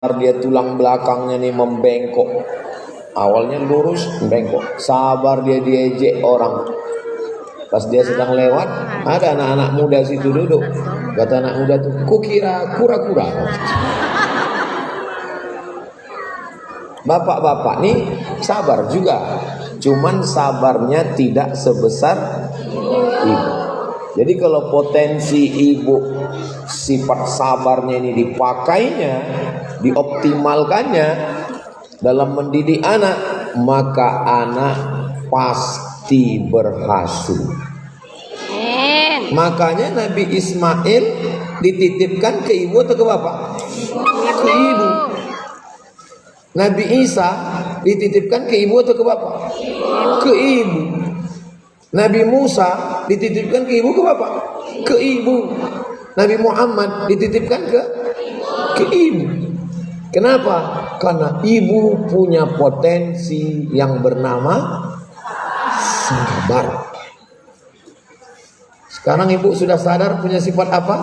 dia tulang belakangnya nih membengkok. Awalnya lurus, bengkok. Sabar dia diejek orang. Pas dia sedang lewat, ada anak-anak muda situ duduk. Kata anak muda tuh, kukira kura-kura. Bapak-bapak nih sabar juga, cuman sabarnya tidak sebesar ibu. Jadi kalau potensi ibu sifat sabarnya ini dipakainya, dioptimalkannya dalam mendidik anak, maka anak pasti berhasil. Makanya Nabi Ismail dititipkan ke ibu atau ke bapak? Ke ibu. Nabi Isa dititipkan ke ibu atau ke bapak? Ke ibu. Nabi Musa dititipkan ke ibu ke bapak? Ke ibu. Nabi Muhammad dititipkan ke ibu. Kenapa? Karena ibu punya potensi yang bernama sabar. Sekarang ibu sudah sadar punya sifat apa?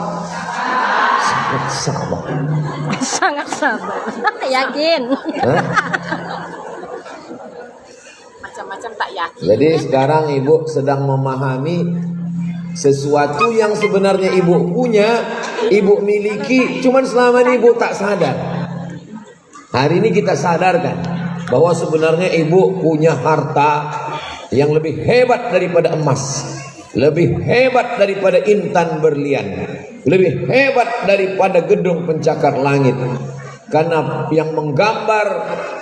Sangat sabar. Sangat sabar. Yakin. Macam-macam tak yakin. Jadi sekarang ibu sedang memahami sesuatu yang sebenarnya ibu punya, ibu miliki, cuman selama ini ibu tak sadar. Hari ini kita sadarkan bahwa sebenarnya ibu punya harta yang lebih hebat daripada emas, lebih hebat daripada intan berlian, lebih hebat daripada gedung pencakar langit. Karena yang menggambar,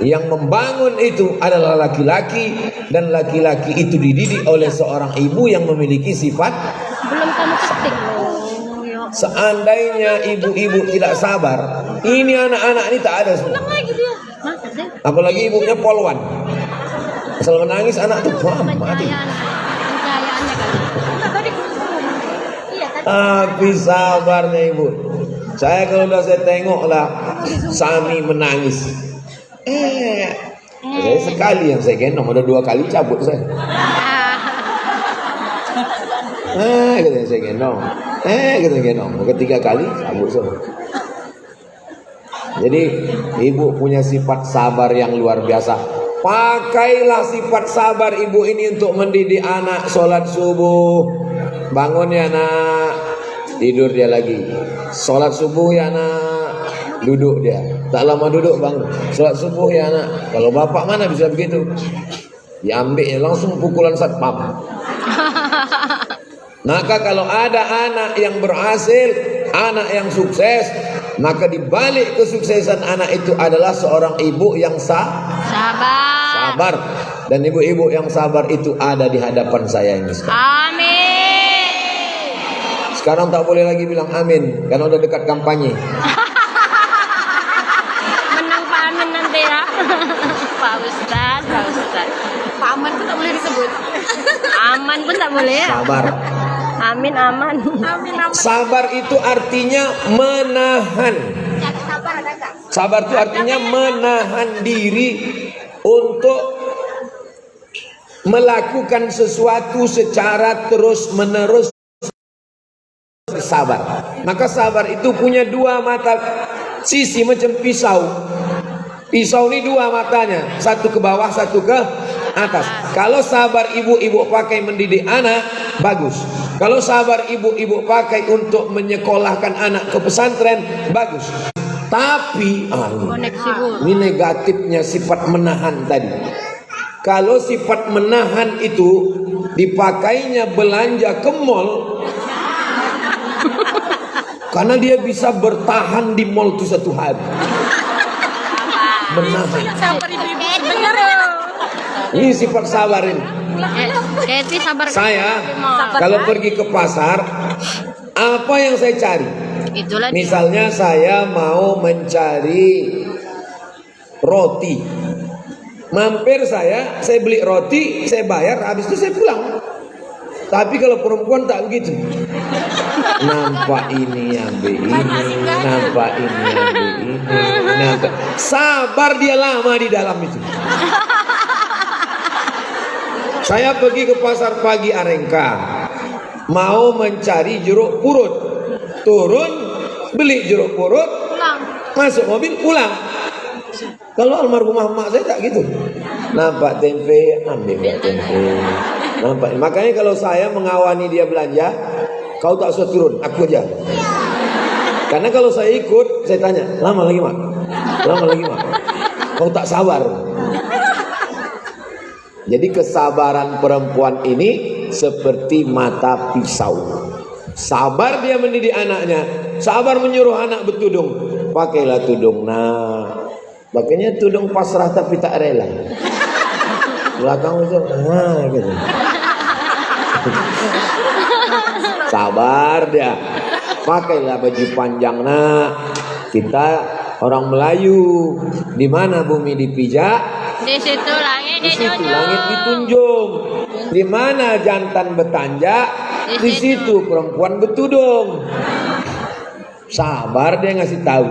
yang membangun itu adalah laki-laki, dan laki-laki itu dididik oleh seorang ibu yang memiliki sifat. Belum kamu ketik. Seandainya ibu-ibu tidak sabar, ini anak-anak ini tak ada semua. Apalagi ibunya polwan, asal menangis anak tuh mati. Tapi sabarnya ibu. Saya kalau udah saya tengok lah Sami menangis. Saya sekali yang saya gendong, ada 2 kali cabut saya. Katanya saya gendong. Katanya gendong. Ketiga kali cabut saya. Jadi ibu punya sifat sabar yang luar biasa. Pakailah sifat sabar ibu ini untuk mendidik anak. Sholat subuh, bangun ya nak, tidur dia lagi. Sholat subuh ya nak, duduk dia. Tak lama duduk bangun. Sholat subuh ya nak. Kalau bapak mana bisa begitu? Diambilnya langsung pukulan satpam. Maka kalau ada anak yang berhasil, anak yang sukses, maka di balik kesuksesan anak itu adalah seorang ibu yang sabar. Dan ibu-ibu yang sabar itu ada di hadapan saya ini sekarang. Amin. Sekarang tak boleh lagi bilang amin karena udah dekat kampanye. Menang Pak Amin nanti ya. Pak Ustaz. Pak Aman pun tak boleh disebut. Aman pun tak boleh ya. Sabar. Amin aman. Sabar itu artinya menahan. Sabar itu artinya menahan diri untuk melakukan sesuatu secara terus-menerus. Sabar. Maka sabar itu punya 2 mata sisi macam pisau. Pisau ini 2 matanya, satu ke bawah, satu ke atas. Kalau sabar ibu-ibu pakai mendidik anak, bagus. Kalau sabar ibu-ibu pakai untuk menyekolahkan anak ke pesantren, bagus. Tapi ini negatifnya sifat menahan tadi. Kalau sifat menahan itu dipakainya belanja ke mall, karena dia bisa bertahan di mall itu 1 hari. Menahan. Ini sifat sabar ini. Saya kalau pergi ke pasar, apa yang saya cari? Misalnya saya mau mencari roti, mampir saya beli roti, saya bayar, habis itu saya pulang. Tapi kalau perempuan tak begitu. Nampak ini ambil ini, nampak ini ambil ini, nampak. Sabar dia lama di dalam itu. Saya pergi ke pasar pagi Arengka, mau mencari jeruk purut. Turun, beli jeruk purut, masuk mobil pulang. Kalau almarhumah mak saya tak gitu. Nampak tempe, ambil tempe. Nampak. Makanya kalau saya mengawani dia belanja, kau tak usah turun, aku aja. Karena kalau saya ikut, saya tanya, lama lagi mak? Lama lagi mak? Kau tak sabar. Jadi kesabaran perempuan ini seperti mata pisau. Sabar dia mendidik anaknya, sabar menyuruh anak bertudung. Pakailah tudung, nah, pakainya tudung pasrah tapi tak rela. Belakang itu, nah, gitu. Sabar dia. Pakailah baju panjang, nak. Kita orang Melayu, di mana bumi dipijak, Di situ langit di situ dijunjung. langit ditunjung. Di mana jantan bertanjak, di situ perempuan bertudung. Sabar dia ngasih tahu.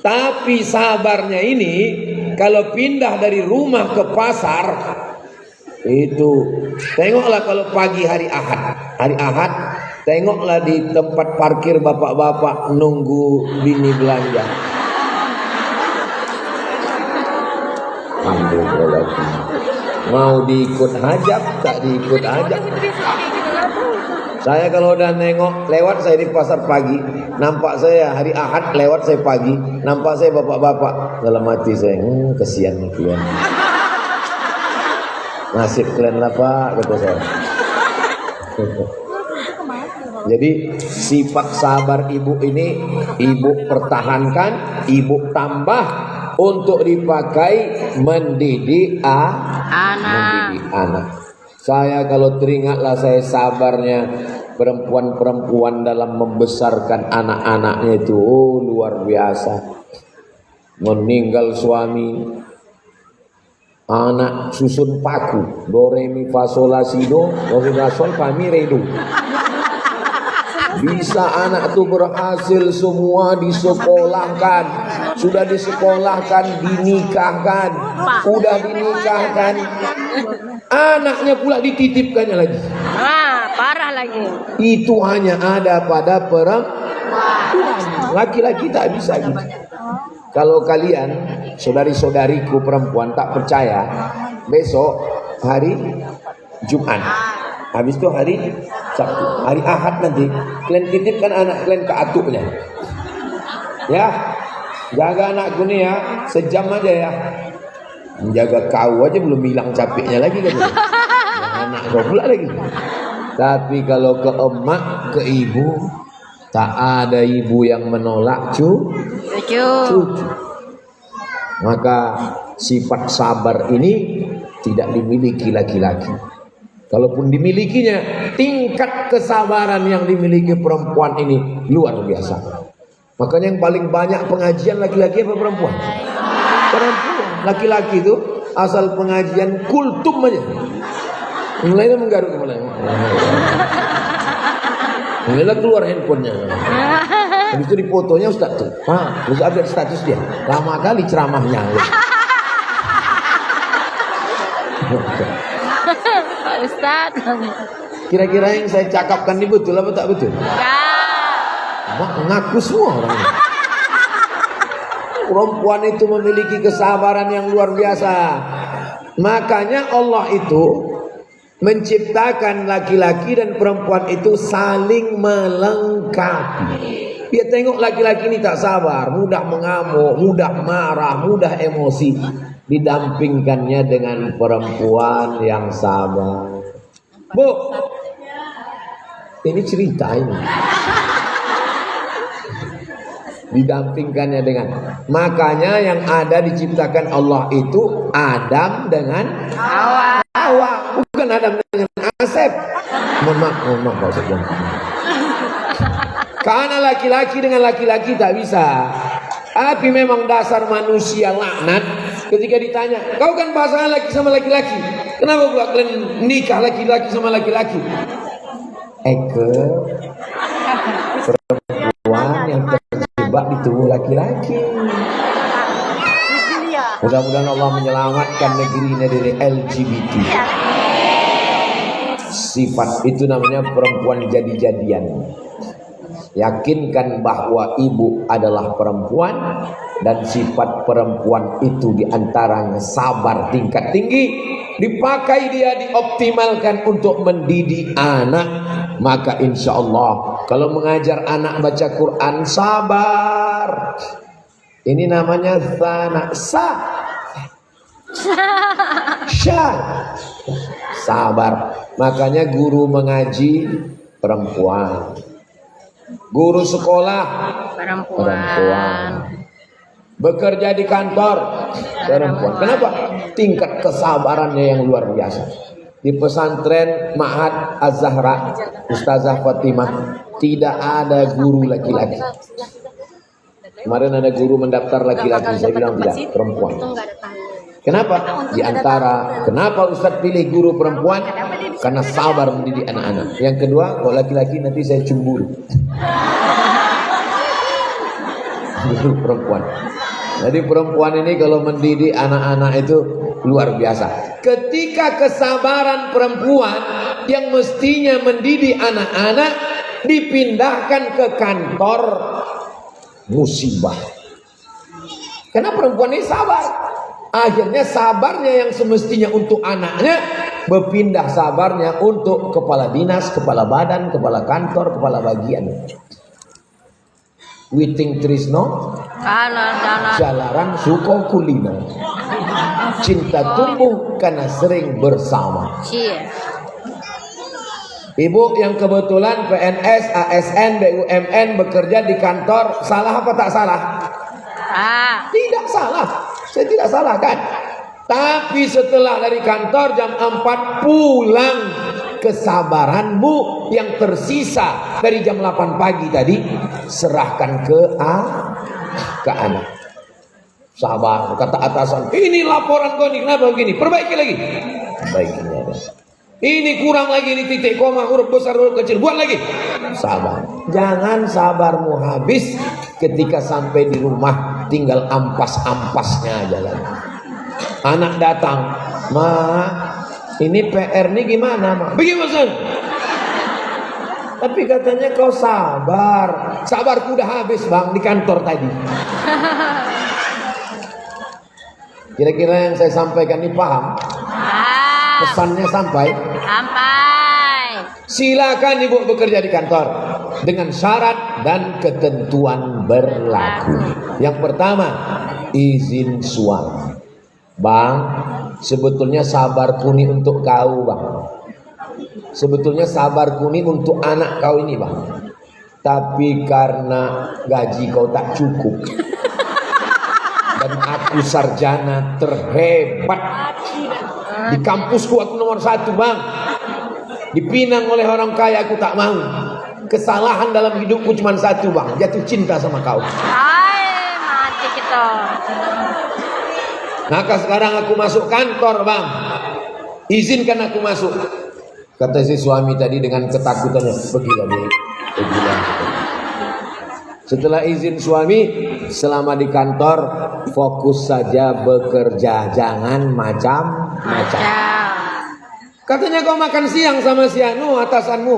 Tapi sabarnya ini kalau pindah dari rumah ke pasar, itu tengoklah kalau pagi hari Ahad, tengoklah di tempat parkir bapak-bapak nunggu bini belanja. Alhamdulillah. Mau diikut hajab, tak diikut hajab. Saya kalau udah nengok lewat saya di pasar pagi, nampak saya hari Ahad lewat saya pagi, nampak saya bapak-bapak, dalam hati saya, kesian kalian. Nasib kalian lah Pak, kata saya. Jadi sifat sabar ibu ini ibu pertahankan, ibu tambah untuk dipakai mendidik anak. Saya kalau teringatlah saya sabarnya perempuan-perempuan dalam membesarkan anak-anaknya itu, oh luar biasa. Meninggal suami, anak susun paku, do re mi fa sol la si do la sol fa mi re do. Bisa anak tuh berhasil semua disekolahkan, sudah disekolahkan, dinikahkan, udah dinikahkan, anaknya pula dititipkannya lagi. Wah, parah lagi. Itu hanya ada pada perempuan, laki-laki tak bisa gitu. Kalau kalian saudari-saudariku perempuan tak percaya, besok hari Jumat, habis itu hari Sabtu, hari Ahad nanti kalian titipkan anak kalian ke atuknya. Ya, jaga anakku nih ya, sejam aja ya. Menjaga kau aja belum hilang capeknya lagi kan. Anak kau pula lagi. Tapi kalau ke emak, ke ibu, tak ada ibu yang menolak cucu. Maka sifat sabar ini tidak dimiliki laki-laki. Kalaupun dimilikinya, tingkat kesabaran yang dimiliki perempuan ini luar biasa. Makanya yang paling banyak pengajian laki-laki apa perempuan? Perempuan. Laki-laki itu asal pengajian kultum aja. Mulainya menggaruk kepala. Mulailah keluar handphonenya. Habis itu difotonya Ustaz tuh. Terus update status dia. Lama kali ceramahnya. Pak Ustadz. Kira-kira yang saya cakapkan ini betul apa tak betul? Ya. Mengaku semua orang ini. Perempuan itu memiliki kesabaran yang luar biasa. Makanya Allah itu menciptakan laki-laki dan perempuan itu saling melengkapi. Dia tengok laki-laki ini tak sabar, mudah mengamuk, mudah marah, mudah emosi. Didampingkannya dengan perempuan yang sabar. Bu, ini cerita ini. Didampingkannya dengan, makanya yang ada diciptakan Allah itu Adam dengan Hawa, bukan Adam dengan Asep. Mohon maaf Pak Ustaz. Karena laki-laki dengan laki-laki tak bisa. Tapi memang dasar manusia laknat. Ketika ditanya, kau kan pasangan laki sama laki-laki, kenapa pula kalian nikah laki-laki sama laki-laki? Perempuan yang terjebak di tubuh laki-laki. Mudah-mudahan Allah menyelamatkan negeri ini dari LGBT. Sifat itu namanya perempuan jadi-jadian. Yakinkan bahwa ibu adalah perempuan, Dan sifat perempuan itu diantaranya sabar tingkat tinggi, dipakai dia, dioptimalkan untuk mendidik anak. Maka insya Allah kalau mengajar anak baca Quran, sabar. Ini namanya sana sabar. Makanya guru mengaji perempuan, guru sekolah perempuan, bekerja di kantor perempuan. Kenapa? Tingkat kesabarannya yang luar biasa. Di pesantren Ma'had Az-Zahra Ustazah Fatimah tidak ada guru laki-laki. Kemarin ada guru mendaftar laki-laki, saya bilang tidak, perempuan. Kenapa? Di antara kenapa Ustaz pilih guru perempuan? Karena sabar mendidik anak-anak. Yang kedua, kalau laki-laki nanti saya cemburu. Guru perempuan. Jadi perempuan ini kalau mendidik anak-anak itu luar biasa. Ketika kesabaran perempuan yang mestinya mendidik anak-anak dipindahkan ke kantor, musibah. Karena perempuan ini sabar. Akhirnya sabarnya yang semestinya untuk anaknya berpindah sabarnya untuk kepala dinas, kepala badan, kepala kantor, kepala bagian. Witing Trisno jalaran suko kulina. Cinta tumbuh karena sering bersama. Ibu yang kebetulan PNS, ASN, BUMN bekerja di kantor, salah apa tak salah? Tidak salah. Saya tidak salah kan? Tapi setelah dari kantor jam 4 pulang, kesabaranmu yang tersisa dari jam 8 pagi tadi serahkan ke anak. Sabar, kata atasan, ini laporan kau ini kenapa begini? Perbaiki lagi. Baiknya ada. Ini kurang lagi, ini titik koma, huruf besar, huruf kecil, buat lagi. Sabar. Jangan sabarmu habis ketika sampai di rumah tinggal ampas-ampasnya jalan. Anak datang, "Ma, ini PR nih gimana, Ma?" "Begini, Mas." "Tapi katanya kau sabar." "Sabarku udah habis, Bang, di kantor tadi." Kira-kira yang saya sampaikan ini paham? Pesannya sampai? Silakan Ibu bekerja di kantor dengan syarat dan ketentuan berlaku. Yang pertama, izin suami. "Bang, sebetulnya sabarku ini untuk kau, Bang. Sebetulnya sabarku ini untuk anak kau ini, Bang. Tapi karena gaji kau tak cukup dan aku sarjana terhebat di kampusku, aku nomor 1, Bang. Dipinang oleh orang kaya, aku tak mau. Kesalahan dalam hidupku cuma satu, Bang, jatuh cinta sama kau. Mati kita. Maka sekarang aku masuk kantor, Bang. Izinkan aku masuk." Kata si suami tadi dengan ketakutannya, "Pergilah, Bu. Pergilah." Setelah izin suami, selama di kantor fokus saja bekerja, jangan macam-macam. Katanya kau makan siang sama si Anu, atasanmu.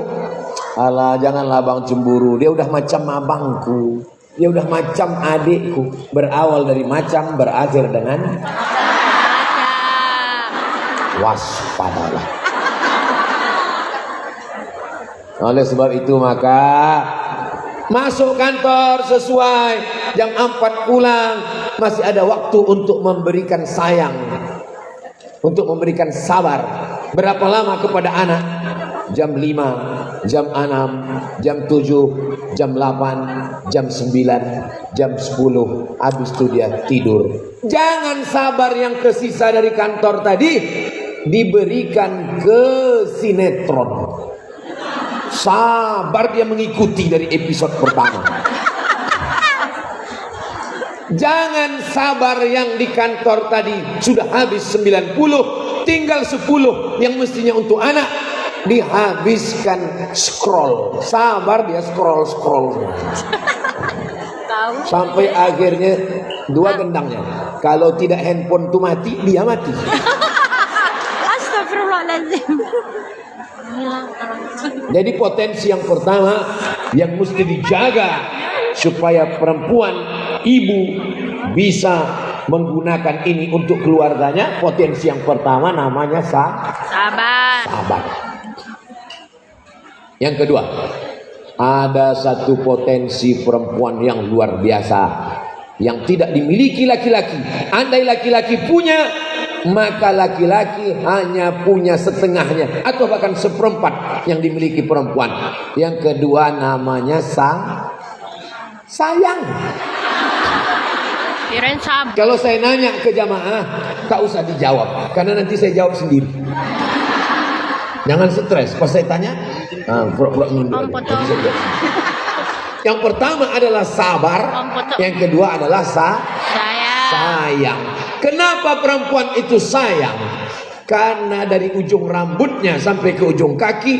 "Alah, janganlah Bang cemburu. Dia udah macam abangku. Dia udah macam adikku." Berawal dari macam, berakhir dengan waspadalah. Oleh sebab itu maka masuk kantor sesuai jam 4 pulang, masih ada waktu untuk memberikan sayang, untuk memberikan sabar. Berapa lama kepada anak? Jam 5, jam 6, jam 7, jam 8, jam 9, jam 10. Habis itu dia tidur. Jangan sabar yang tersisa dari kantor tadi diberikan ke sinetron. Sabar dia mengikuti dari episode pertama. Jangan sabar yang di kantor tadi sudah habis 90, tinggal 10 yang mestinya untuk anak dihabiskan scroll. Sabar dia scroll sampai akhirnya 2 gendangnya. Kalau tidak handphone itu mati, dia mati. Astagfirullahaladzim. Jadi potensi yang pertama yang mesti dijaga supaya perempuan, ibu bisa menggunakan ini untuk keluarganya, potensi yang pertama namanya Sabar. sabar. Yang kedua, ada satu potensi perempuan yang luar biasa yang tidak dimiliki laki-laki. Andai laki-laki punya, maka laki-laki hanya punya setengahnya atau bahkan seperempat yang dimiliki perempuan. Yang kedua namanya sayang. Kirain sabar. Kalau saya nanya ke jamaah, tak usah dijawab karena nanti saya jawab sendiri. Jangan stres pas saya tanya. Pura-pura nunduk. Yang pertama adalah sabar, yang kedua adalah sayang. Kenapa perempuan itu sayang? Karena dari ujung rambutnya sampai ke ujung kaki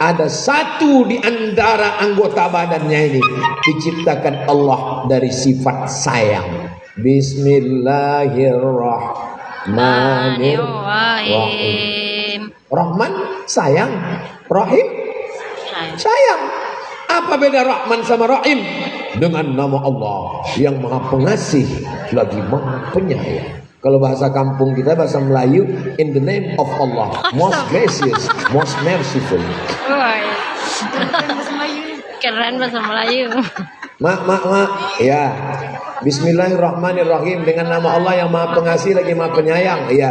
ada satu di antara anggota badannya ini diciptakan Allah dari sifat sayang. Bismillahirrahmanirrahim. Rahman sayang, Rahim sayang. Apa beda Rahman sama Rahim? Dengan nama Allah yang Maha Pengasih lagi Maha Penyayang. Kalau bahasa kampung kita, bahasa Melayu, in the name of Allah, most gracious, most merciful. Keren bahasa Melayu. Mak, ya. Bismillahirrahmanirrahim, dengan nama Allah yang Maha Pengasih lagi Maha Penyayang. Ya.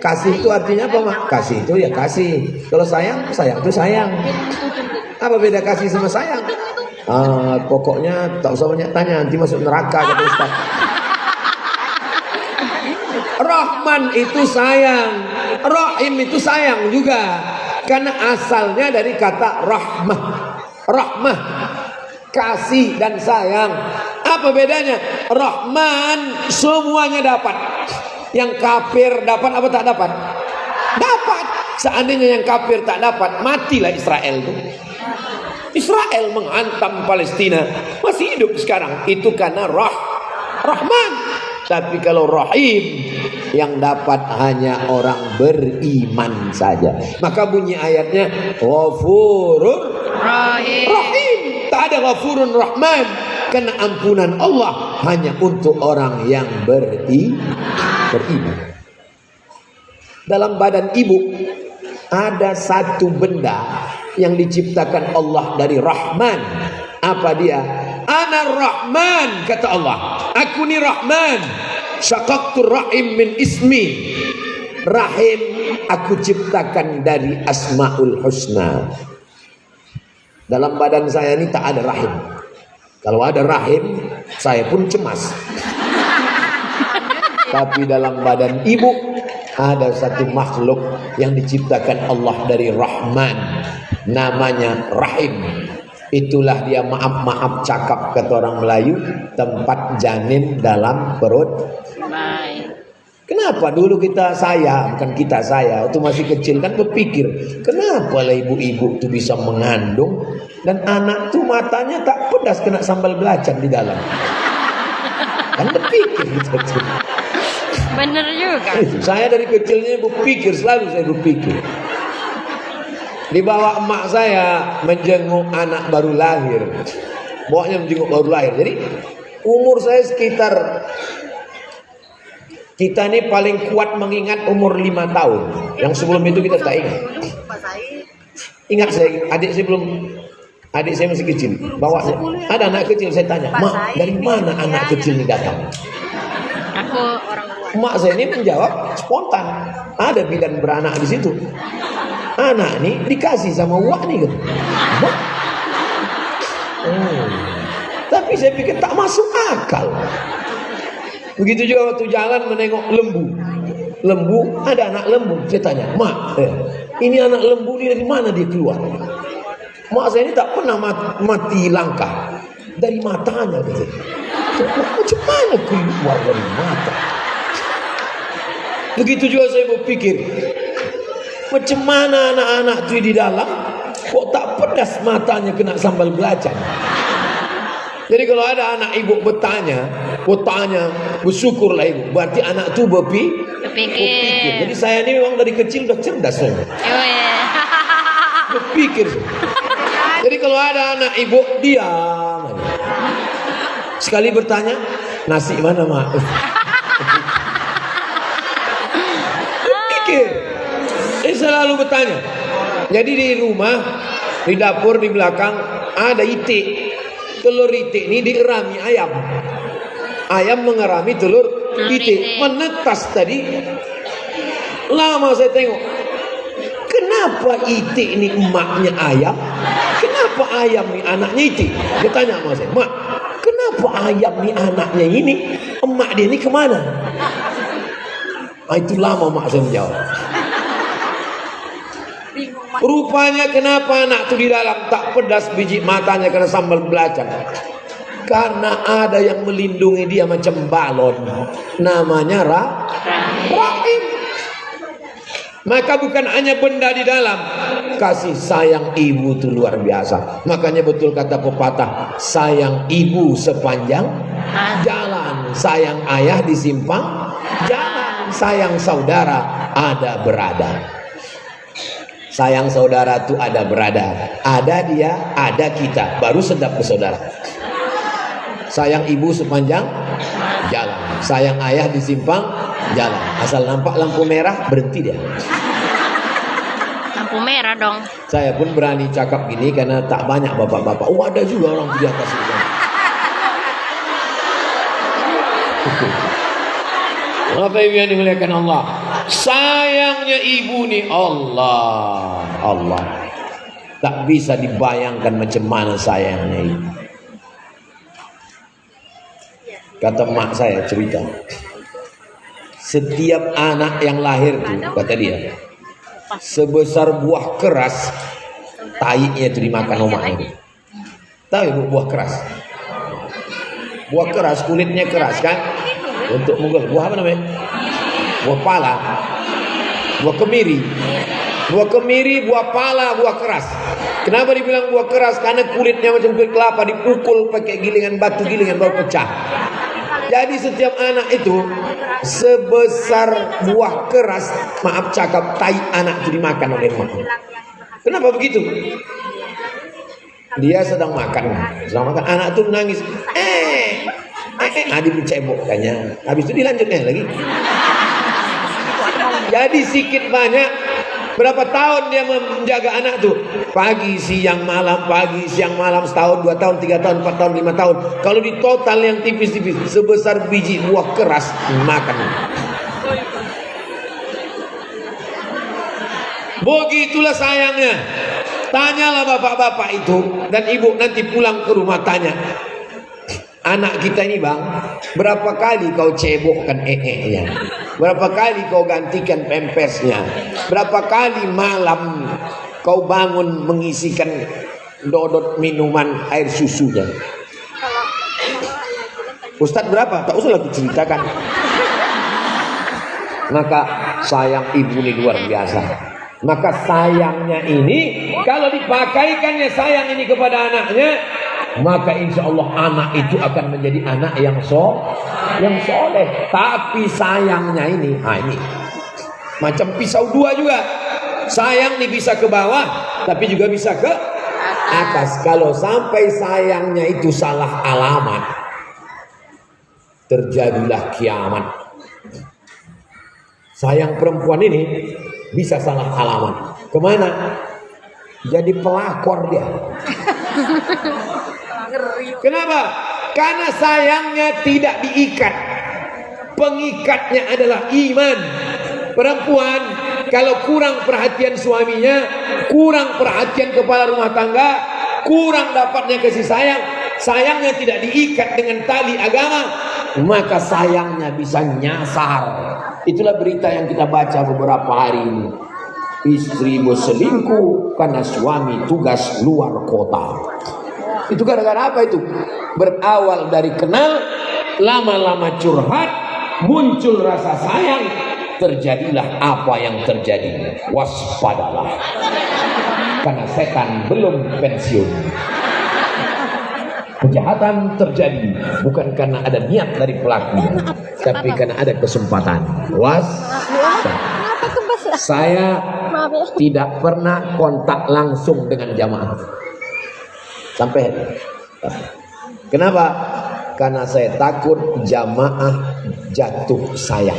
Kasih itu artinya apa, Mak? Kasih itu ya kasih. Kalau sayang itu sayang. Apa beda kasih sama sayang? Pokoknya tak usah banyak tanya, nanti masuk neraka kata Ustaz. Rahman itu sayang, Rahim itu sayang juga, karena asalnya dari kata rahmah, kasih dan sayang. Apa bedanya? Rahman semuanya dapat. Yang kafir dapat apa tak dapat? Dapat. Seandainya yang kafir tak dapat, matilah Israel itu. Israel menghantam Palestina, masih hidup sekarang. Itu karena Rahman. Tapi kalau Rahim, yang dapat hanya orang beriman saja. Maka bunyi ayatnya Ghafurur Rahim. Tak ada Ghafurun Rahman, karena ampunan Allah hanya untuk orang yang beriman. Dalam badan ibu ada satu benda yang diciptakan Allah dari Rahman. Apa dia? Ana Rahman, kata Allah. Aku ni Rahman. Syaqaqtur rahim min ismi. Rahim aku ciptakan dari Asmaul Husna. Dalam badan saya ini tak ada rahim. Kalau ada rahim, saya pun cemas. Tapi dalam badan ibu ada satu makhluk yang diciptakan Allah dari Rahman, namanya Rahim. Itulah dia, maaf cakap kata orang Melayu, tempat janin dalam perut. Kenapa dulu bukan kita waktu masih kecil kan berpikir, kenapa lah ibu-ibu tuh bisa mengandung dan anak tuh matanya tak pedas kena sambal belacan di dalam. Kan berpikir gitu. Bener juga. Saya dari kecilnya selalu saya berpikir. Dibawa emak saya menjenguk anak baru lahir. Bawanya menjenguk baru lahir. Jadi umur saya sekitar, kita ini paling kuat mengingat umur 5 tahun. Yang sebelum itu kita tak ingat. Ingat saya, adik saya masih kecil. Bawa ada anak kecil, saya tanya, "Mak, dari mana anak kecil ini datang?" Aku orang luar. Mak saya ini menjawab spontan. Ada bidan beranak di situ. Anak nih dikasih sama Wak nih kan. Tapi saya pikir tak masuk akal. Begitu juga waktu jalan menengok lembu, ada anak lembu. Saya tanya, "Mak, ini anak lembu ini dari mana dia keluar?" Mak saya ini tak pernah mati langkah. Dari matanya gitu. Macam mana keluar dari mata? Begitu juga saya berpikir, macam mana anak-anak itu di dalam kok tak pedas matanya kena sambal belacan. Jadi kalau ada anak ibu bertanya, bersyukurlah ibu. Berarti anak itu berpikir. Jadi saya ini memang dari kecil udah cerdas saya. Berpikir. Jadi kalau ada anak ibu diam. Sekali bertanya, Nasi mana mak? Pikir. Selalu bertanya. Jadi di rumah, di dapur di belakang ada itik. Telur itik ini dierami ayam. Ayam mengerami telur itik. Menetas tadi. Lama saya tengok. Kenapa itik ini emaknya ayam? Kenapa ayam ini anaknya itik? Dia tanya sama saya, mak, kenapa ayam ini anaknya ini? Emak dia ini kemana? Itu lama mak saya menjawab. Rupanya kenapa anak itu di dalam tak pedas biji matanya karena sambal belacan. Karena ada yang melindungi dia macam balon. Namanya rahim. Maka bukan hanya benda di dalam, kasih sayang ibu itu luar biasa. Makanya betul kata pepatah, sayang ibu sepanjang jalan, sayang ayah di simpang jalan, sayang saudara ada berada. Sayang saudara itu ada berada, ada dia, ada kita, baru sedap bersaudara. Sayang ibu sepanjang jalan, sayang ayah di simpang jalan. Asal nampak lampu merah berhenti dia. Lampu merah dong. Saya pun berani cakap gini karena tak banyak bapak-bapak. Oh, ada juga orang di atas itu. Apa yang dimuliakan Allah? Sayangnya ibu nih Allah. Tak bisa dibayangkan macam mana sayangnya ibu. Kata mak saya cerita, setiap anak yang lahir tuh, kata dia, sebesar buah keras, taiknya itu dimakan omaknya. Tahu ibu buah keras? Buah keras, kulitnya keras kan? Untuk menggol. Buah apa namanya? Buah pala, buah kemiri. Buah kemiri, buah pala, buah keras. Kenapa dibilang buah keras? Karena kulitnya macam kulit kelapa, dipukul pakai gilingan batu, gilingan baru pecah. Jadi setiap anak itu sebesar buah keras, maaf cakap, tai anak itu dimakan oleh emak. Kenapa begitu? Dia sedang makan, anak itu menangis. Dicebok kayaknya. Habis itu dilanjutkan lagi. Jadi sedikit banyak. Berapa tahun dia menjaga anak tuh? Pagi, siang, malam, pagi, siang, malam, setahun, 2 tahun, 3 tahun, 4 tahun, 5 tahun. Kalau di total yang tipis-tipis, sebesar biji buah keras, makan. Begitulah sayangnya. Tanyalah bapak-bapak itu dan ibu nanti pulang ke rumah tanya. Anak kita ini bang, berapa kali kau cebokkan nya? Berapa kali kau gantikan pempesnya? Berapa kali malam kau bangun mengisikan dodot minuman air susunya? Ustadz berapa? Tak usah lagi ceritakan. Maka sayang ibu ini luar biasa. Maka sayangnya ini, kalau dipakaikannya sayang ini kepada anaknya, maka insya Allah anak itu akan menjadi anak yang soleh. Tapi sayangnya ini, ini macam pisau dua juga. Sayang nih bisa ke bawah, tapi juga bisa ke atas. Kalau sampai sayangnya itu salah alamat, terjadilah kiamat. Sayang perempuan ini bisa salah alamat. Kemana? Jadi pelakor dia. Kenapa? Karena sayangnya tidak diikat. Pengikatnya adalah iman. Perempuan kalau kurang perhatian suaminya, kurang perhatian kepala rumah tangga, kurang dapatnya kasih sayang, sayangnya tidak diikat dengan tali agama, maka sayangnya bisa nyasar. Itulah berita yang kita baca beberapa hari ini. Istri berselingkuh karena suami tugas luar kota. Itu gara-gara apa itu? Berawal dari kenal, lama-lama curhat, muncul rasa sayang, terjadilah apa yang terjadi. Waspadalah, karena setan belum pensiun. Kejahatan terjadi bukan karena ada niat dari pelakunya, tapi karena ada kesempatan. Saya tidak pernah kontak langsung dengan jamaah. Sampai kenapa? karena saya takut jamaah jatuh sayang.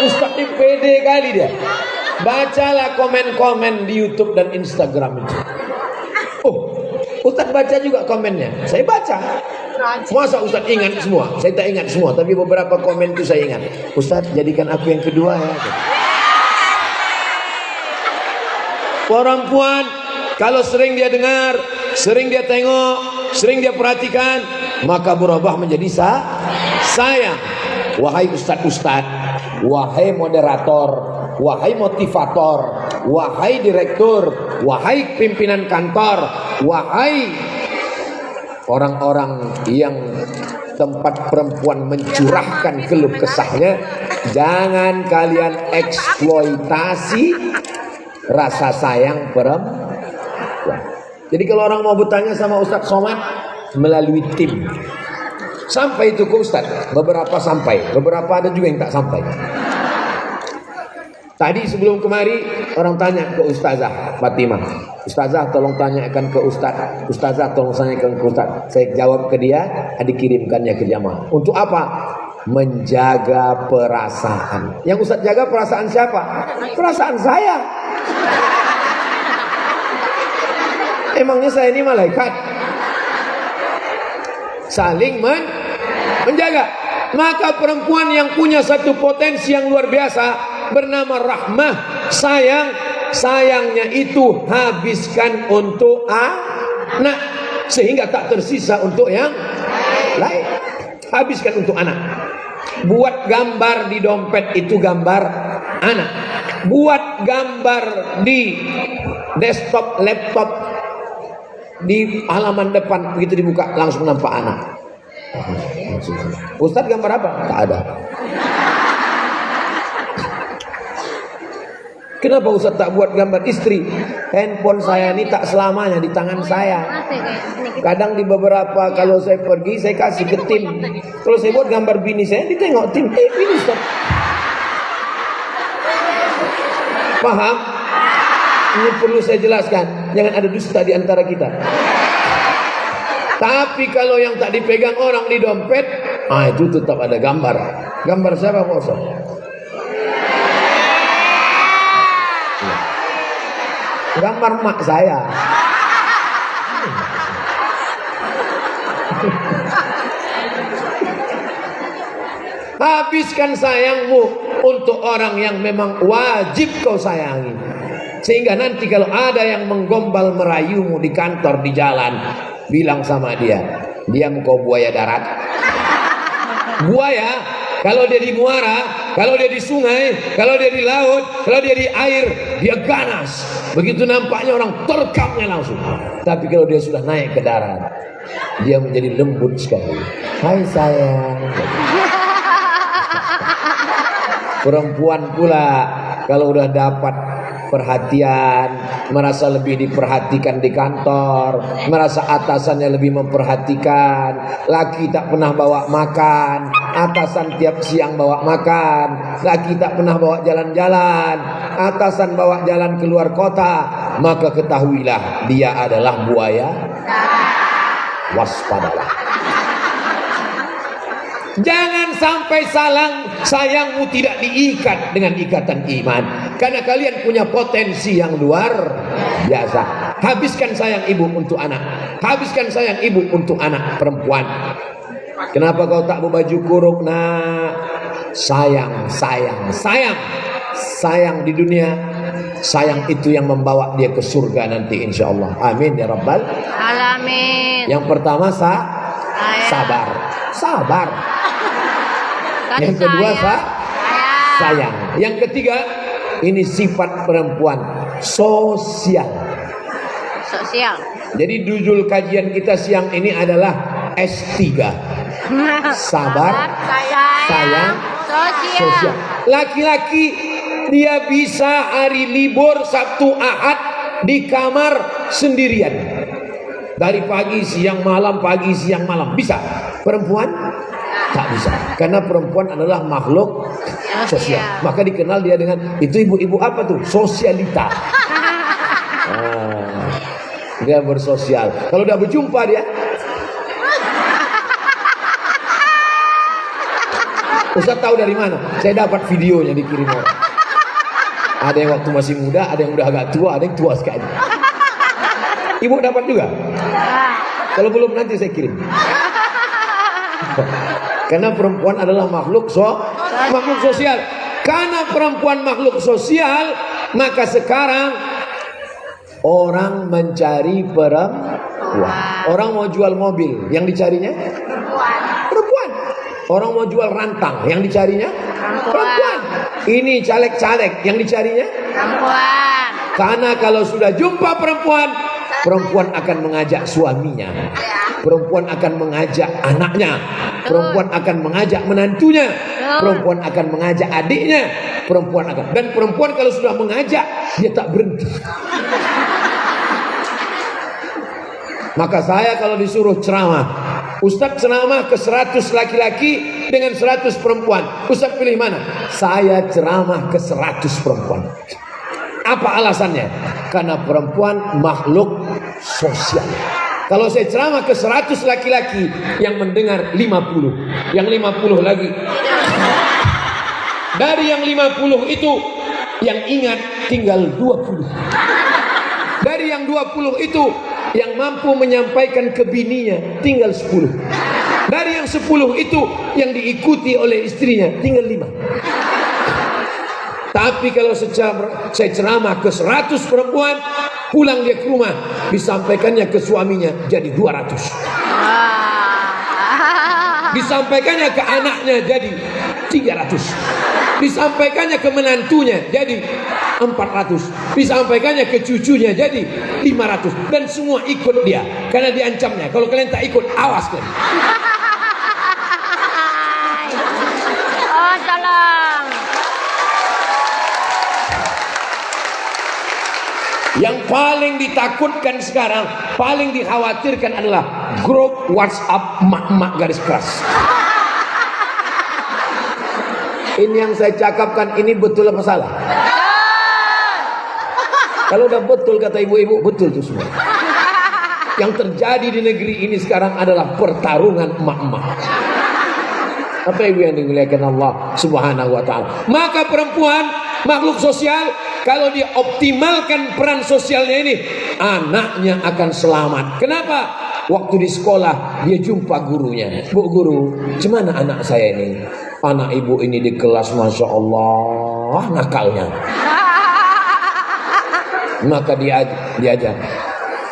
Ustaz ini pede kali dia. Bacalah komen-komen di YouTube dan Instagram itu. Oh, Ustaz baca juga komennya. Saya baca. Masa Ustaz ingat semua? Saya tak ingat semua, tapi beberapa komen itu saya ingat. Ustaz, jadikan aku yang kedua ya. Perempuan, kalau sering dia dengar, sering dia tengok, sering dia perhatikan, maka berubah menjadi sayang. Wahai ustaz-ustaz, wahai moderator, wahai motivator, wahai direktur, wahai pimpinan kantor, wahai orang-orang yang tempat perempuan mencurahkan keluh kesahnya, jangan kalian eksploitasi rasa sayang perempuan. Jadi kalau orang mau bertanya sama Ustaz Somad melalui tim, sampai itu ke Ustaz, beberapa sampai, beberapa ada juga yang tak sampai. Tadi sebelum kemari orang tanya ke Ustazah Fatimah, Ustazah tolong tanyakan ke Ustaz, Ustazah tolong tanyakan ke Ustaz. Saya jawab ke dia, dikirimkannya ke jamaah. Untuk apa? Menjaga perasaan. Yang Ustaz jaga perasaan siapa? Perasaan saya. Emangnya saya ini malaikat? Saling menjaga. Maka perempuan yang punya satu potensi yang luar biasa bernama rahmah, sayang, sayangnya itu habiskan untuk anak sehingga tak tersisa untuk yang lain. Habiskan untuk anak. Buat gambar di dompet itu gambar anak. Buat gambar di desktop, laptop, di halaman depan begitu dibuka langsung nampak anak. Ustaz gambar apa? Tak ada. Kenapa Ustaz tak buat gambar istri? Handphone saya ini tak selamanya di tangan saya. Kadang di beberapa kalau saya pergi saya kasih ke tim. Kalau saya buat gambar bini saya ditengok tim. Bini Ustaz. Paham? Ini perlu saya jelaskan. Jangan ada dusta di antara kita. Tapi kalau yang tak dipegang orang di dompet, itu tetap ada gambar. Gambar siapa Ustaz? Gambar mak saya. Habiskan sayangmu untuk orang yang memang wajib kau sayangi. Sehingga nanti kalau ada yang menggombal merayumu di kantor, di jalan, bilang sama dia, diam kau buaya darat. Buaya, kalau dia di muara, kalau dia di sungai, kalau dia di laut, kalau dia di air, dia ganas. Begitu nampaknya orang terkamnya langsung. Tapi kalau dia sudah naik ke darat, dia menjadi lembut sekali. Hai sayang. Perempuan pula kalau udah dapat perhatian, merasa lebih diperhatikan di kantor, merasa atasannya lebih memperhatikan. Laki tak pernah bawa makan, atasan tiap siang bawa makan. Laki tak pernah bawa jalan-jalan, atasan bawa jalan keluar kota. Maka ketahuilah dia adalah buaya. Waspadalah. Jangan sampai sayangmu tidak diikat dengan ikatan iman. Karena kalian punya potensi yang luar biasa. Habiskan sayang ibu untuk anak. Habiskan sayang ibu untuk anak perempuan. Kenapa kau tak berbaju kurung nak? Sayang, sayang, sayang. Sayang di dunia. Sayang itu yang membawa dia ke surga nanti insya Allah. Amin ya Rabbal Alamin. Yang pertama sabar. Sabar. Yang kedua sayang. Yang ketiga, ini sifat perempuan, sosial. Sosial. Jadi judul kajian kita siang ini adalah S3. Sabar, sayang, sosial. Laki-laki dia bisa hari libur Sabtu Ahad di kamar sendirian. Dari pagi siang malam, pagi siang malam bisa. Perempuan tak bisa, karena perempuan adalah makhluk sosial. Maka dikenal dia dengan itu ibu-ibu apa tuh? Sosialita. Dia bersosial. Kalau udah berjumpa dia, Ustaz tahu dari mana? Saya dapat videonya dikirim orang. Ada yang waktu masih muda, ada yang udah agak tua, ada yang tua sekali. Ibu dapat juga? Kalau belum nanti saya kirim. Karena perempuan adalah makhluk sosial. Karena perempuan makhluk sosial, maka sekarang orang mencari perempuan. Orang mau jual mobil, yang dicarinya perempuan. Orang mau jual rantang, yang dicarinya perempuan. Ini caleg-caleg, yang dicarinya Perempuan. Karena kalau sudah jumpa perempuan, perempuan akan mengajak suaminya, perempuan akan mengajak anaknya, perempuan akan mengajak menantunya, perempuan akan mengajak adiknya, dan perempuan kalau sudah mengajak, dia tak berhenti. Maka saya kalau disuruh ceramah, Ustadz ceramah ke 100 laki-laki dengan 100 perempuan, Ustadz pilih mana? Saya ceramah ke 100 perempuan. Apa alasannya? Karena perempuan makhluk sosial. Kalau saya ceramah ke 100 laki-laki, yang mendengar 50, yang 50 lagi. Dari yang 50 itu, yang ingat tinggal 20. Dari yang 20 itu, yang mampu menyampaikan ke bininya tinggal 10. Dari yang 10 itu, yang diikuti oleh istrinya tinggal 5. Tapi kalau saya ceramah ke 100 perempuan, pulang dia ke rumah, disampaikannya ke suaminya jadi 200. Disampaikannya ke anaknya jadi 300. Disampaikannya ke menantunya jadi 400. Disampaikannya ke cucunya jadi 500. Dan semua ikut dia, karena diancamnya, kalau kalian tak ikut, awas kalian. Oh, tolong. Yang paling ditakutkan sekarang, paling dikhawatirkan adalah grup WhatsApp mak-mak garis keras. Ini yang saya cakapkan, ini betul apa salah? Kalau udah betul kata ibu-ibu, betul itu semua. Yang terjadi di negeri ini sekarang adalah pertarungan emak-emak. Apa ibu yang dimuliakan Allah Subhanahu wa ta'ala? Maka perempuan makhluk sosial, kalau dia optimalkan peran sosialnya ini, anaknya akan selamat. Kenapa? Waktu di sekolah dia jumpa gurunya. Bu guru, gimana anak saya ini? Anak ibu ini di kelas Masya Allah nakalnya. Maka dia diajar.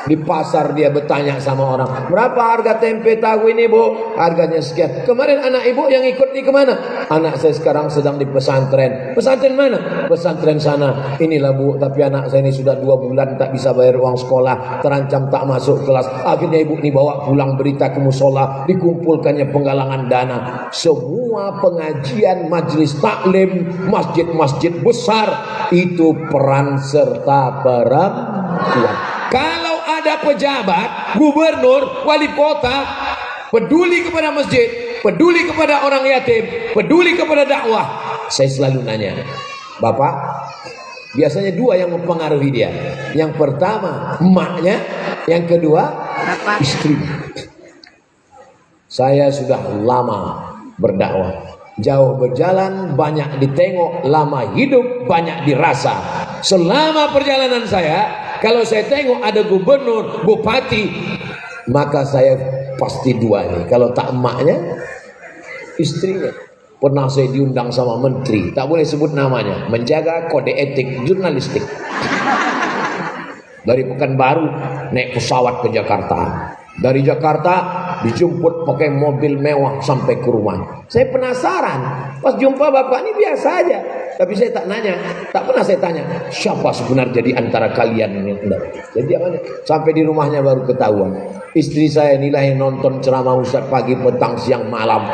Di pasar dia bertanya sama orang, berapa harga tempe tahu ini bu? Harganya sekian. Kemarin anak ibu yang ikut ini kemana? Anak saya sekarang sedang di pesantren. Pesantren mana? Pesantren sana. Inilah bu, tapi anak saya ini sudah 2 bulan tak bisa bayar uang sekolah, terancam tak masuk kelas. Akhirnya ibu ini bawa pulang berita ke musola, dikumpulkannya penggalangan dana. Semua pengajian, majelis taklim, masjid-masjid besar, itu peran serta perempuan. Kalau ada pejabat, gubernur, wali kota peduli kepada masjid, peduli kepada orang yatim, peduli kepada dakwah, saya selalu nanya, Bapak, biasanya 2 yang mempengaruhi dia. Yang pertama emaknya, yang kedua istrinya. Saya sudah lama berdakwah, jauh berjalan, banyak ditengok, lama hidup, banyak dirasa. Selama perjalanan saya, kalau saya tengok ada gubernur, bupati, maka saya pasti 2 nih. Kalau tak emaknya, istrinya. Pernah saya diundang sama menteri, tak boleh sebut namanya, menjaga kode etik jurnalistik. Dari Pekanbaru naik pesawat ke Jakarta. Dari Jakarta dijemput pakai mobil mewah sampai ke rumah. Saya penasaran, pas jumpa bapak ini biasa aja, tapi saya tak nanya, tak pernah saya tanya siapa sebenarnya di antara kalian ini. Jadi apa? Sampai di rumahnya baru ketahuan. Istri saya inilah yang nonton ceramah Ustadz pagi, petang, siang, malam.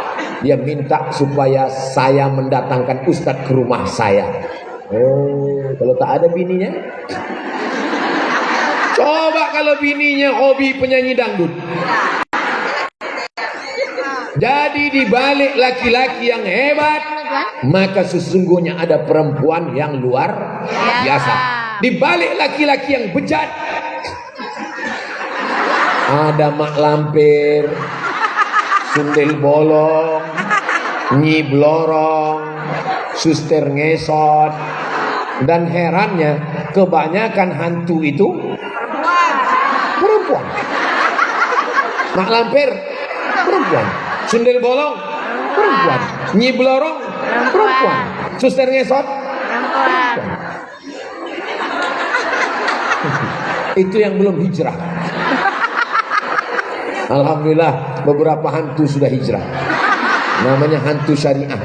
Dia minta supaya saya mendatangkan Ustadz ke rumah saya. Oh, kalau tak ada bininya? Coba kalau bininya hobi penyanyi dangdut. Jadi di balik laki-laki yang hebat, maka sesungguhnya ada perempuan yang luar biasa. Di balik laki-laki yang bejat, ada mak lampir, sundel bolong, nyi blorong, suster ngesot, dan herannya kebanyakan hantu itu perempuan. Mak lampir perempuan, sundel bolong perempuan, nyi blorong perempuan, suster ngesot perempuan. Itu yang belum hijrah. Alhamdulillah beberapa hantu sudah hijrah. Namanya hantu syariah.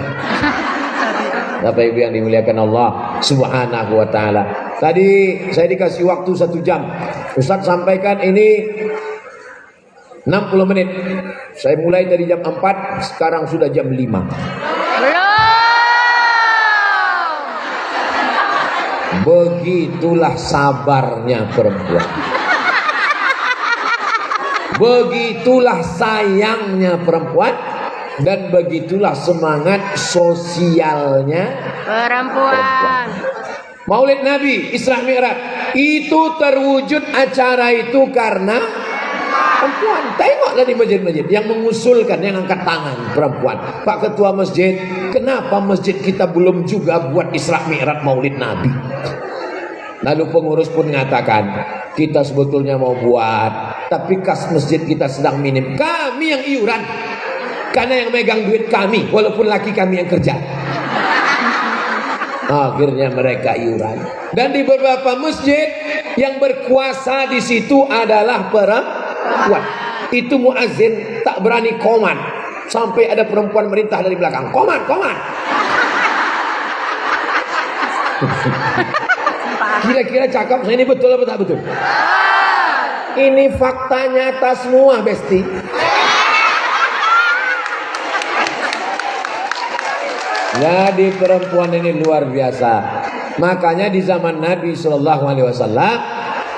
Bapak Ibu yang dimuliakan Allah Subhanahu wa taala. Tadi saya dikasih waktu 1 jam. Ustaz sampaikan ini 60 menit. Saya mulai dari jam 4, sekarang sudah jam 5. Belum. Begitulah sabarnya perempuan. Begitulah sayangnya perempuan. Dan begitulah semangat sosialnya Perempuan. Maulid Nabi Isra Mi'raj itu terwujud acara itu karena perempuan. Tengoklah di masjid-masjid yang mengusulkan, yang angkat tangan perempuan. Pak Ketua Masjid, kenapa masjid kita belum juga buat Isra Mi'raj Maulid Nabi? Lalu pengurus pun mengatakan, kita sebetulnya mau buat, tapi kas masjid kita sedang minim. Kami yang iuran, karena yang megang duit kami, walaupun laki kami yang kerja. Akhirnya mereka iuran. Dan di beberapa masjid yang berkuasa di situ adalah perempuan. Itu muazin tak berani koman, sampai ada perempuan merintah dari belakang, koman, koman. Kira-kira cakap saya ini betul apa tak betul? Ini fakta nyata semua, Besti. Jadi perempuan ini luar biasa. Makanya di zaman Nabi SAW,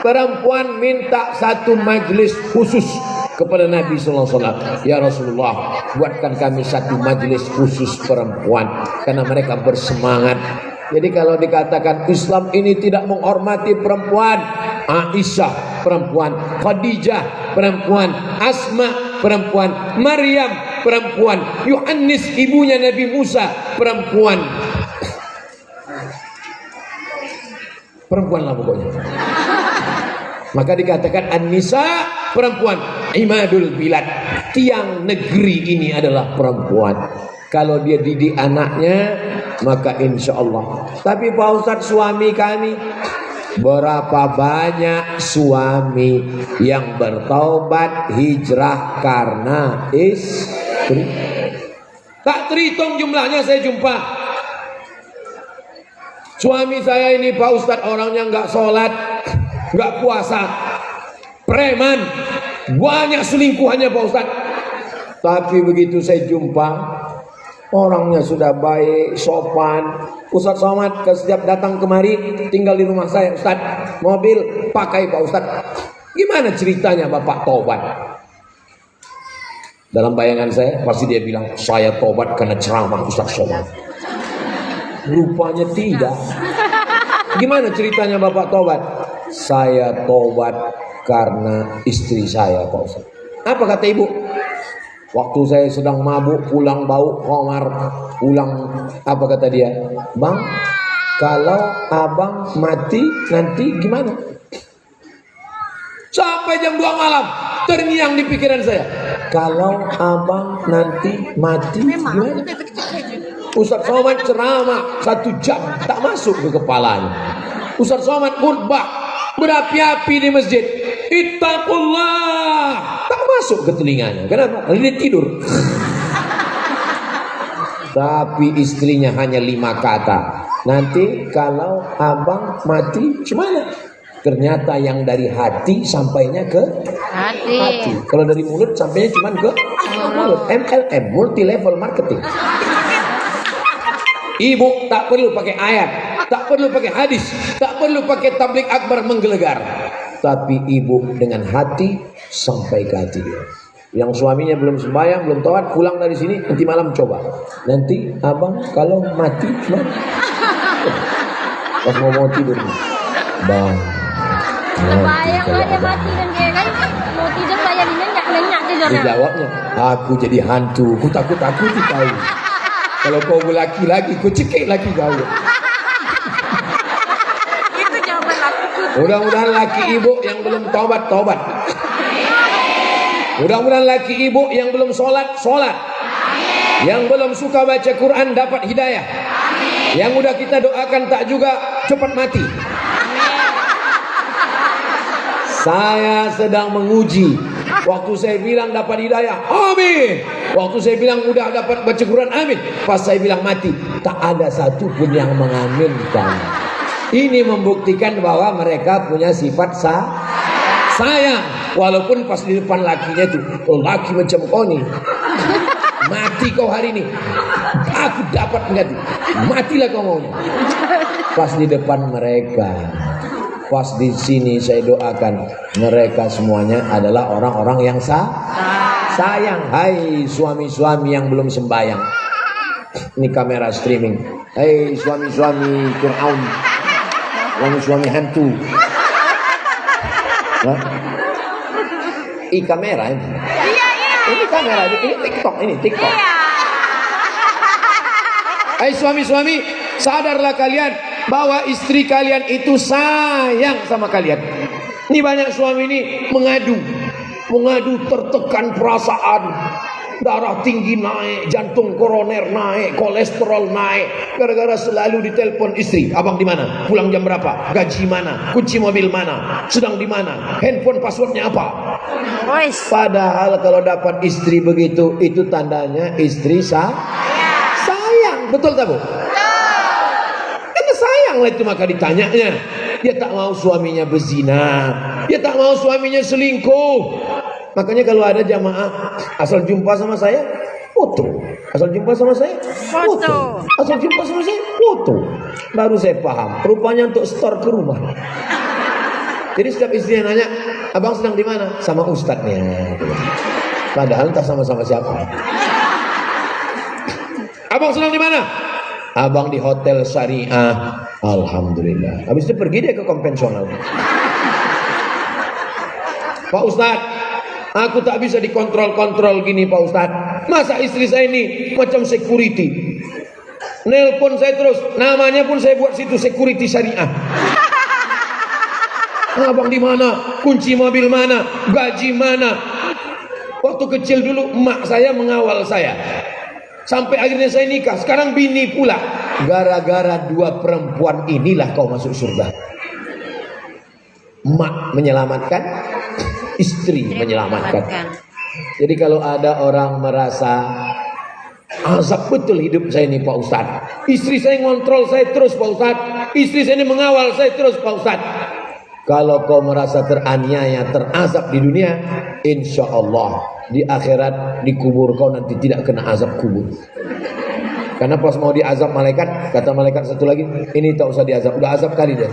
perempuan minta satu majelis khusus kepada Nabi SAW. Ya Rasulullah, buatkan kami satu majelis khusus perempuan, karena mereka bersemangat. Jadi kalau dikatakan Islam ini tidak menghormati perempuan, Aisyah perempuan, Khadijah perempuan, Asma perempuan, Maryam perempuan, Yohanes ibunya Nabi Musa perempuan. Perempuan lah pokoknya. Maka dikatakan An-Nisa perempuan, Imadul Bilad, tiang negeri ini adalah perempuan. Kalau dia didik anaknya, maka insya Allah. Tapi Pak Ustadz, suami kami, berapa banyak suami yang bertaubat hijrah karena istri? Tak terhitung jumlahnya. Saya jumpa suami saya ini, Pak Ustadz, orangnya nggak sholat, nggak puasa, preman, banyak selingkuhannya Pak Ustadz. Tapi begitu saya jumpa, orangnya sudah baik, sopan. Ustadz Somad setiap datang kemari, tinggal di rumah saya, Ustadz, mobil pakai Pak Ustadz. Gimana ceritanya Bapak tobat? Dalam bayangan saya pasti dia bilang, saya tobat karena ceramah Ustadz Somad. Rupanya tidak. Gimana ceritanya Bapak tobat? Saya tobat karena istri saya Pak Ustadz. Apa kata ibu? Waktu saya sedang mabuk, pulang bau kamar, pulang, apa kata dia? Bang, kalau abang mati nanti gimana? Sampai jam 2 malam terngiang di pikiran saya. Kalau abang nanti mati gimana? Ustadz Somad ceramah 1 jam, tak masuk ke kepalanya. Ustadz Somad khutbah berapi-api di masjid, Ittaqullah, tak masuk ke telinganya. Kenapa? Dia tidur. Tapi istrinya hanya 5 kata. Nanti kalau abang mati gimana? Ternyata yang dari hati sampainya ke hati. Kalau dari mulut sampainya cuma ke mulut. MLM, multi level marketing. Ibu tak perlu pakai ayat, tak perlu pakai hadis, tak perlu pakai tablik akbar menggelegar. Tapi ibu dengan hati sampai ke hati dia. Yang suaminya belum sembahyang, belum tawat, pulang dari sini, nanti malam coba. Nanti abang kalau mati gimana? Pas mau tidur, bang. Bayang dia mati dan dia kan mau tidur saya nyenyak tidurnya. Dijawabnya, aku jadi hantu, ku takut-takuti kau. Kalau kau berlaki-laki, ku cekik laki kau. Itu jawaban aku. Mudah-mudahan laki ibu yang belum tobat. Mudah-mudahan laki ibu yang belum sholat. Yang belum suka baca Quran dapat hidayah. Yang udah kita doakan tak juga cepat mati. Saya sedang menguji. Waktu saya bilang dapat hidayah, amin. Waktu saya bilang udah dapat baca Quran, amin. Pas saya bilang mati, tak ada satupun yang mengaminkan. Ini membuktikan bahwa mereka punya sifat sayang. Walaupun pas di depan lakinya itu, oh laki macam kau nih, mati kau hari ini. Aku dapat mengganti, matilah kau maunya. Pas di depan mereka. Pas di sini saya doakan mereka semuanya adalah orang-orang yang sayang. Hai suami-suami yang belum sembahyang. Ini kamera streaming. Hai suami-suami Fir'aun. Suami-suami hantu. Hah? Kamera ini. Ini kamera, ini TikTok. Hai suami-suami, sadarlah kalian bahwa istri kalian itu sayang sama kalian. Ini banyak suami ini mengadu tertekan perasaan, darah tinggi naik, jantung koroner naik, kolesterol naik, gara-gara selalu ditelepon istri. Abang di mana? Pulang jam berapa? Gaji mana? Kunci mobil mana? Sedang di mana? Handphone passwordnya apa? Padahal kalau dapat istri begitu, itu tandanya istri sayang. Betul tak Bu? Sayang lah itu, maka ditanyanya. Dia tak mau suaminya berzina, dia tak mau suaminya selingkuh. Makanya kalau ada jamaah asal jumpa sama saya foto, asal jumpa sama saya foto, asal jumpa sama saya foto, baru saya paham rupanya untuk store ke rumah. Jadi setiap istrinya nanya, abang sedang di mana? Sama ustadznya. Padahal tak sama-sama siapa. Abang sedang di mana? Abang di hotel syariah. Alhamdulillah. Habis itu pergi dia ke konvensional. Pak Ustadz, aku tak bisa dikontrol-kontrol gini Pak Ustadz. Masa istri saya ini macam security. Nelpon saya terus, namanya pun saya buat situ security syariah. Abang di mana? Kunci mobil mana? Gaji mana? Waktu kecil dulu emak saya mengawal saya. Sampai akhirnya saya nikah. Sekarang bini pula. Gara-gara dua perempuan inilah kau masuk surga. Mak menyelamatkan, istri menyelamatkan. Jadi kalau ada orang merasa azab betul hidup saya ini Pak Ustadz, istri saya ngontrol saya terus Pak Ustadz, istri saya ini mengawal saya terus Pak Ustadz. Kalau kau merasa teraniaya, terazab di dunia, insya Allah di akhirat di kubur kau nanti tidak kena azab kubur. Karena pas mau diazab malaikat, kata malaikat satu lagi, ini tak usah diazab, udah azab kali dia.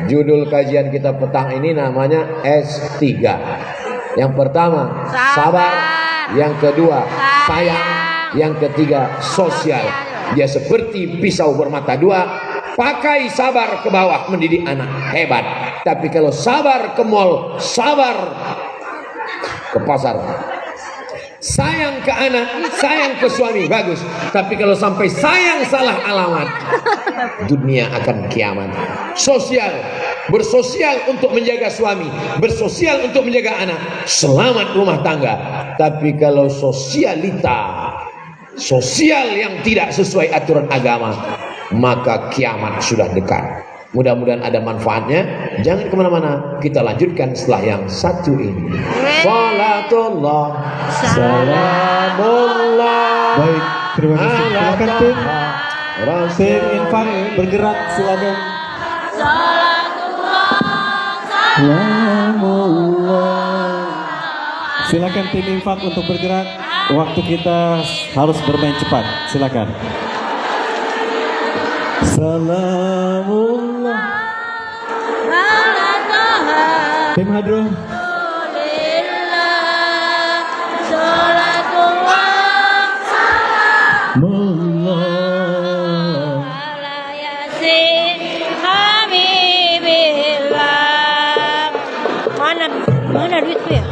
Judul kajian kita petang ini namanya S3. Yang pertama sabar, yang kedua sayang, yang ketiga sosial. Dia seperti pisau bermata dua. Pakai sabar ke bawah mendidik anak, hebat. Tapi kalau sabar ke mall, sabar ke pasar, sayang ke anak, sayang ke suami, bagus. Tapi kalau sampai sayang salah alamat, dunia akan kiamat. Sosial, bersosial untuk menjaga suami, bersosial untuk menjaga anak, selamat rumah tangga. Tapi kalau sosialita, sosial yang tidak sesuai aturan agama, maka kiamat sudah dekat. Mudah-mudahan ada manfaatnya. Jangan kemana-mana, kita lanjutkan setelah yang satu ini. Salatullah, salamullah. Baik, terima kasih. Silakan tim infak bergerak, silakan. Silakan tim infak untuk bergerak. Waktu kita harus bermain cepat. Silakan. Salamullah. Tim Hadro. Mullah. ya?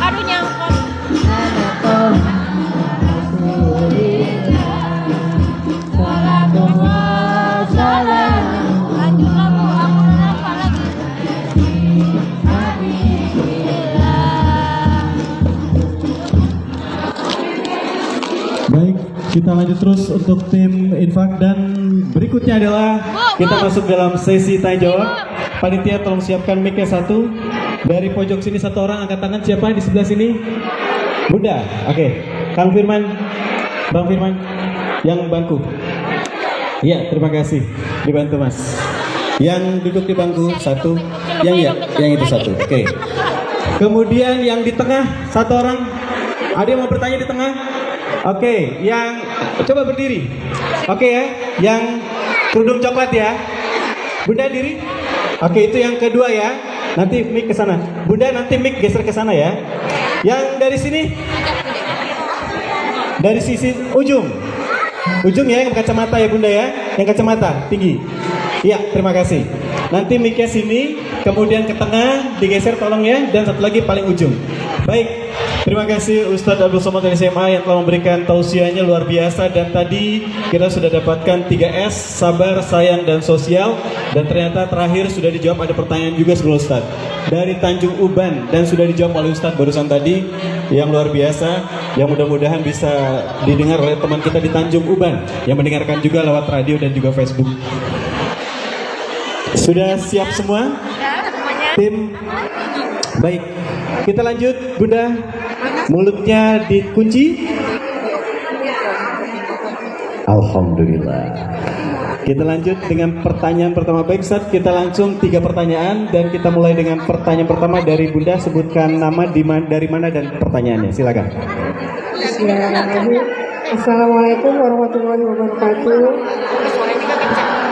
Aduh nyangkut. Lanjutlah Bu, aku lupa lagi. Baik, kita lanjut terus untuk tim infak dan berikutnya adalah kita masuk dalam sesi tanya jawab. Panitia tolong siapkan mic-nya satu. Dari pojok sini satu orang angkat tangan, siapa di sebelah sini? Bunda, oke. Kang Firman, Bang Firman, yang bangku. Iya, terima kasih. Dibantu Mas. Yang duduk di bangku satu, yang itu satu. Oke. Kemudian yang di tengah satu orang. Ada yang mau bertanya di tengah? Oke, yang coba berdiri. Oke ya, yang kerudung coklat ya. Bunda diri. Oke, itu yang kedua ya. Nanti mic ke sana. Bunda nanti mic geser ke sana ya. Yang dari sini. Dari sisi ujung. Ujung ya, yang kacamata ya Bunda ya. Yang kacamata tinggi. Iya, terima kasih. Nanti mic-nya sini, kemudian ke tengah, digeser tolong ya, dan satu lagi paling ujung. Baik. Terima kasih Ustadz Abdul Somad dari SMA yang telah memberikan tausiahnya luar biasa. Dan tadi kita sudah dapatkan 3S, sabar, sayang, dan sosial. Dan ternyata terakhir sudah dijawab, ada pertanyaan juga sebelum Ustadz dari Tanjung Uban, dan sudah dijawab oleh Ustadz barusan tadi, yang luar biasa, yang mudah-mudahan bisa didengar oleh teman kita di Tanjung Uban yang mendengarkan juga lewat radio dan juga Facebook. Sudah siap semua? Tim? Baik, kita lanjut Bunda. Mulutnya dikunci. Alhamdulillah. Kita lanjut dengan pertanyaan pertama. Baik Ustaz, kita langsung 3 pertanyaan. Dan kita mulai dengan pertanyaan pertama dari Bunda. Sebutkan nama, dari mana, dan pertanyaannya. Silakan. Assalamualaikum warahmatullahi wabarakatuh.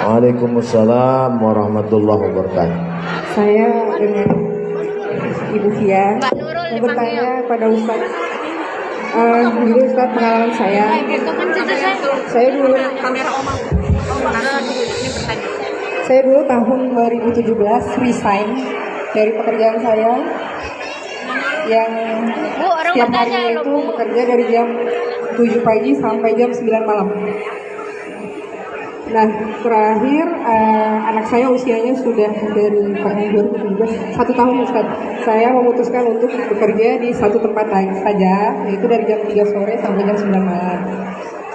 Waalaikumsalam warahmatullahi wabarakatuh. Saya dengan Ibu Fia mau bertanya pada Ustadz. Dulu Ustadz, pengalaman saya dulu tahun 2017 resign dari pekerjaan saya yang setiap harinya itu bekerja dari jam 7 pagi sampai jam 9 malam. Nah, terakhir anak saya usianya sudah dari tahun 2017, 1 tahun Ustaz. Saya memutuskan untuk bekerja di satu tempat saja, yaitu dari jam 3 sore sampai jam 9 malam.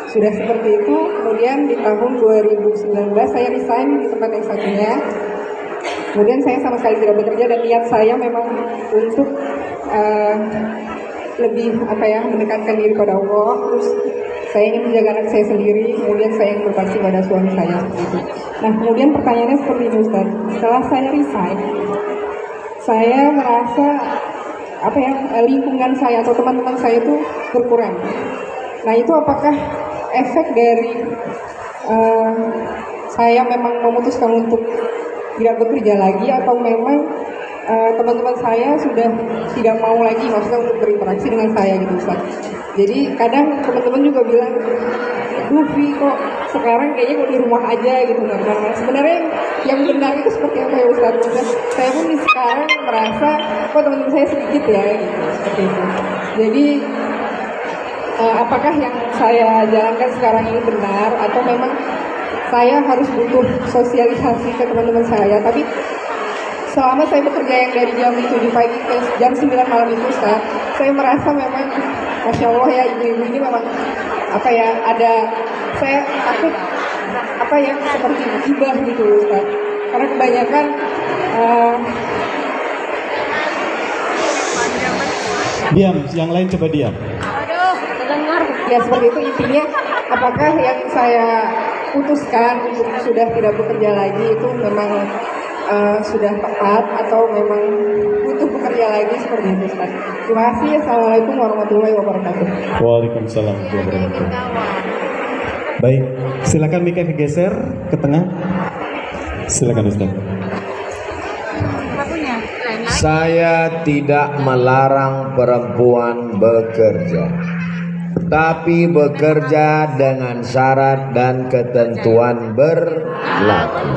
Sudah seperti itu, kemudian di tahun 2019 saya resign di tempat yang satunya. Kemudian saya sama sekali tidak bekerja, dan niat saya memang untuk lebih mendekatkan diri pada Allah. Terus saya ingin menjaga anak saya sendiri, kemudian saya ingin berbakti pada suami saya. Gitu. Nah, kemudian pertanyaannya seperti ini Ustaz. Setelah saya resign, saya merasa lingkungan saya atau teman-teman saya itu berkurang. Nah, itu apakah efek dari saya memang memutuskan untuk tidak bekerja lagi, atau memang teman-teman saya sudah tidak mau lagi maksudnya untuk berinteraksi dengan saya gitu Ustaz. Jadi kadang teman-teman juga bilang, Luffy kok sekarang kayaknya kok di rumah aja gitu nggak kemana-mana. Sebenarnya yang benar itu seperti apa ya Ustaz? Saya pun sekarang merasa kok teman-teman saya sedikit ya gitu, seperti itu. Jadi apakah yang saya jalankan sekarang ini benar, atau memang saya harus butuh sosialisasi ke teman-teman saya? Tapi selama saya bekerja yang dari jam 7 pagi ke jam 9 malam itu Ustaz, saya merasa memang Masya Allah ya, ibu-ibu ini memang ada, saya takut seperti gibah gitu Ustaz. Karena kebanyakan diam, yang lain coba diam. Aduh, terdengar. Ya seperti itu intinya. Apakah yang saya putuskan untuk sudah tidak bekerja lagi itu memang sudah tepat, atau memang butuh bekerja lagi seperti itu Ustaz? Terima kasih. Assalamualaikum warahmatullahi wabarakatuh. Waalaikumsalam warahmatullahi wabarakatuh. Baik, silakan mic-nya geser ke tengah. Silakan Ustaz. Saya tidak melarang perempuan bekerja, tapi bekerja dengan syarat dan ketentuan berlaku.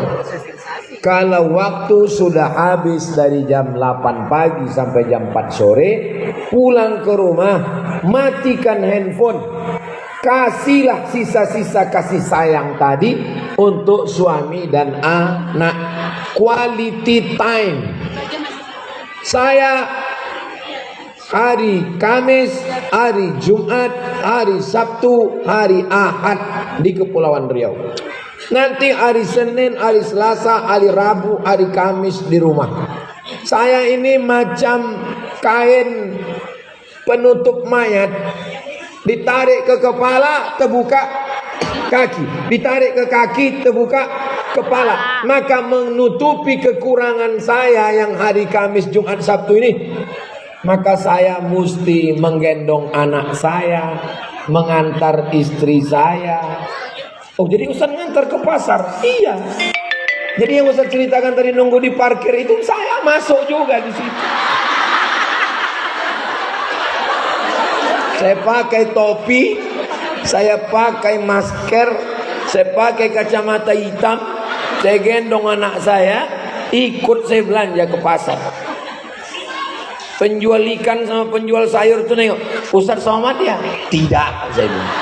Kalau waktu sudah habis dari jam 8 pagi sampai jam 4 sore, pulang ke rumah, matikan handphone. Kasihlah sisa-sisa kasih sayang tadi untuk suami dan anak. Quality time. Saya hari Kamis, hari Jumat, hari Sabtu, hari Ahad di Kepulauan Riau. Nanti hari Senin, hari Selasa, hari Rabu, hari Kamis di rumah. Saya ini macam kain penutup mayat. Ditarik ke kepala, terbuka kaki. Ditarik ke kaki, terbuka kepala. Maka menutupi kekurangan saya yang hari Kamis, Jumat, Sabtu ini, maka saya mesti menggendong anak saya, mengantar istri saya. Oh, jadi Ustaz ngantar ke pasar? Iya. Jadi yang Ustaz ceritakan tadi nunggu di parkir itu, saya masuk juga di situ. Saya pakai topi, saya pakai masker, saya pakai kacamata hitam, saya gendong anak saya, ikut saya belanja ke pasar. Penjual ikan sama penjual sayur tuh nengok, Ustaz Somad ya? Tidak, saya bilang.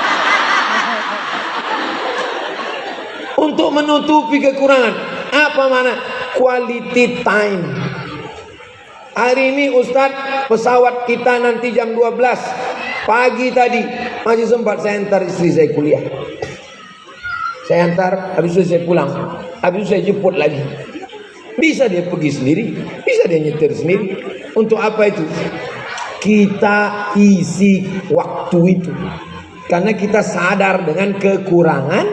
Untuk menutupi kekurangan. Apa mana? Quality time. Hari ini Ustaz, pesawat kita nanti jam 12 pagi tadi. Masih sempat saya antar istri saya kuliah. Saya antar, habis itu saya pulang. Habis itu saya jemput lagi. Bisa dia pergi sendiri, bisa dia nyetir sendiri. Untuk apa itu? Kita isi waktu itu. Karena kita sadar dengan kekurangan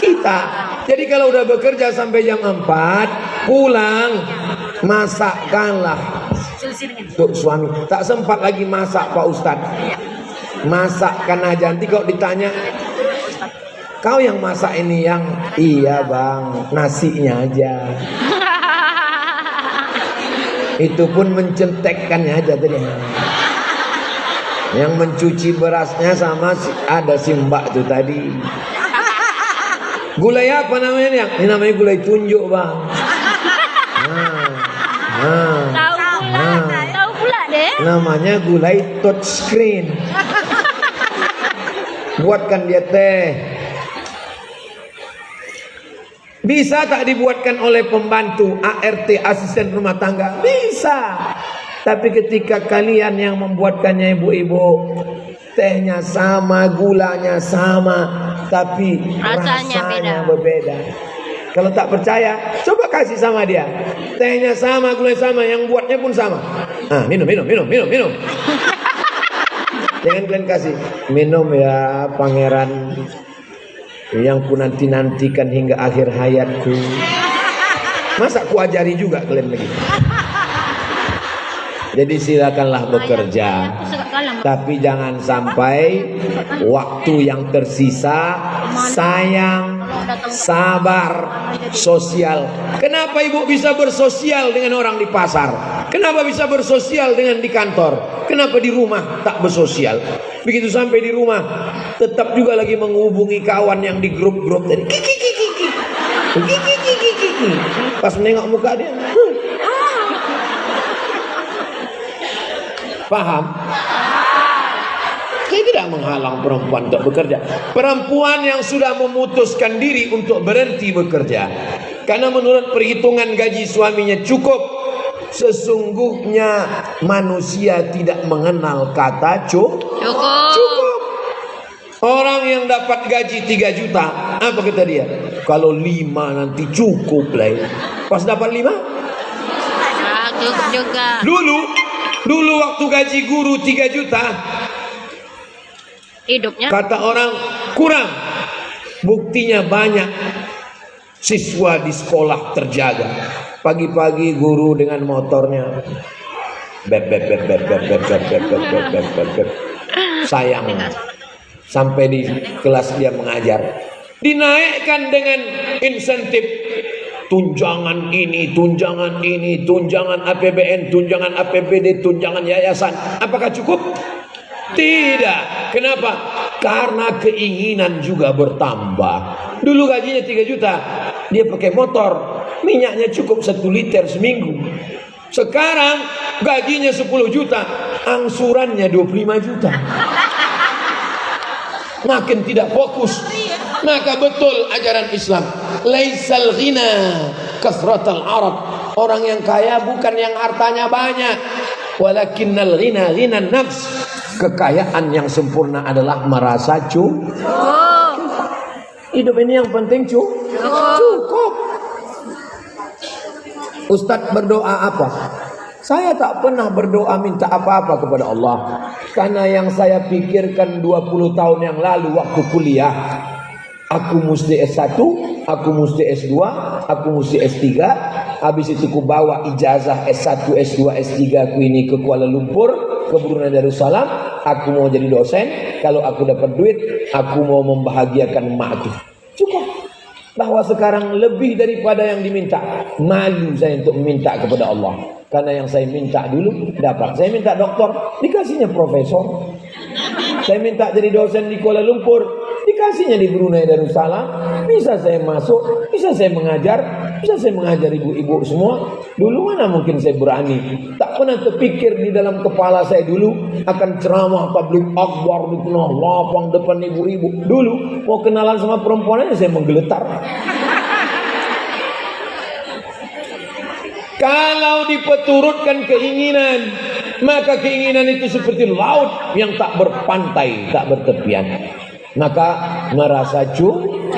kita. Jadi kalau udah bekerja sampai jam 4, pulang, masakkanlah untuk suami. Tak sempat lagi masak Pak Ustadz. Masakkan aja. Nanti kalau ditanya, kau yang masak ini yang? Iya bang, nasinya aja. Itu pun mencetekkannya aja tadi. Yang mencuci berasnya sama ada si mbak itu tadi. Gulai apa namanya yang? Ini namanya gulai tunjuk bang. Tahu pula deh. Namanya gulai touchscreen. Buatkan dia teh. Bisa tak dibuatkan oleh pembantu ART, asisten rumah tangga? Bisa. Tapi ketika kalian yang membuatkannya ibu-ibu, tehnya sama, gulanya sama, tapi rasanya berbeda. Kalau tak percaya, coba kasih sama dia. Tehnya sama, gulanya sama, yang buatnya pun sama. Ah, minum. Jangan kalian kasih. Minum ya pangeran yang ku nanti-nantikan hingga akhir hayatku. Masa ku ajari juga kalian begitu? Jadi silakanlah bekerja, tapi jangan sampai waktu yang tersisa sayang, sabar, sosial. Kenapa ibu bisa bersosial dengan orang di pasar? Kenapa bisa bersosial dengan di kantor? Kenapa di rumah tak bersosial? Begitu sampai di rumah tetap juga lagi menghubungi kawan yang di grup-grup tadi. Pas menengok muka dia, paham? Saya tidak menghalang perempuan untuk bekerja. Perempuan yang sudah memutuskan diri untuk berhenti bekerja karena menurut perhitungan gaji suaminya cukup, sesungguhnya manusia tidak mengenal kata cukup. Orang yang dapat gaji 3 juta, apa kata dia? Kalau 5 nanti cukup lah. Pas dapat 5? Cukup juga. Dulu waktu gaji guru 3 juta, Hidupnya kata orang kurang. Buktinya banyak siswa di sekolah terjaga. Pagi-pagi guru dengan motornya bep. Sayang. Sampai di kelas dia mengajar. Dinaikkan dengan insentif tunjangan ini, tunjangan ini, tunjangan APBN, tunjangan APBD, tunjangan yayasan. Apakah cukup? Tidak. Kenapa? Karena keinginan juga bertambah. Dulu gajinya 3 juta, dia pakai motor, minyaknya cukup 1 liter seminggu. Sekarang gajinya 10 juta, angsurannya 25 juta. Makin tidak fokus. Maka betul ajaran Islam, laisal ghina kasratal arad. Orang yang kaya bukan yang hartanya banyak, walakinnal ghina ghinan nafs. Kekayaan yang sempurna adalah merasa cukup. Hidup ini yang penting cukup. Ustadz berdoa apa? Saya tak pernah berdoa minta apa-apa kepada Allah. Karena yang saya pikirkan 20 tahun yang lalu waktu kuliah, aku mesti S1, aku mesti S2, aku mesti S3. Habis itu ku bawa ijazah S1, S2, S3 aku ini ke Kuala Lumpur, ke Brunei Darussalam. Aku mau jadi dosen. Kalau aku dapat duit, aku mau membahagiakan emakku. Cukup. Bahwa sekarang lebih daripada yang diminta. Malu saya untuk meminta kepada Allah. Karena yang saya minta dulu dapat. Saya minta doktor, dikasihnya profesor. Saya minta jadi dosen di Kuala Lumpur, dikasihnya di Brunei Darussalam. Bisa saya masuk, bisa saya mengajar, bisa saya mengajar ibu-ibu semua. Dulu mana mungkin saya berani. Tak pernah terpikir di dalam kepala saya dulu akan ceramah tabligh akbar di tengah lapang depan ibu-ibu. Dulu mau kenalan sama perempuan aja saya menggeletar. Kalau dipeturutkan keinginan, maka keinginan itu seperti laut yang tak berpantai, tak bertepian. Maka merasa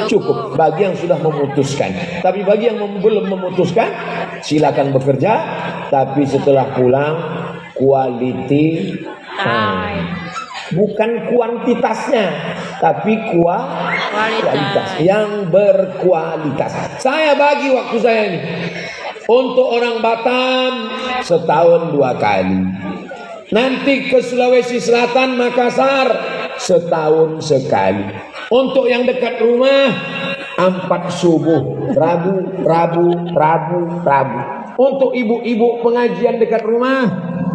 cukup bagi yang sudah memutuskan. Tapi bagi yang belum memutuskan, silakan bekerja. Tapi setelah pulang, quality time. Bukan kuantitasnya, tapi kualitas yang berkualitas. Saya bagi waktu saya ini. Untuk orang Batam setahun 2 kali. Nanti ke Sulawesi Selatan, Makassar setahun sekali. Untuk yang dekat rumah 4 subuh, Rabu. Untuk ibu-ibu pengajian dekat rumah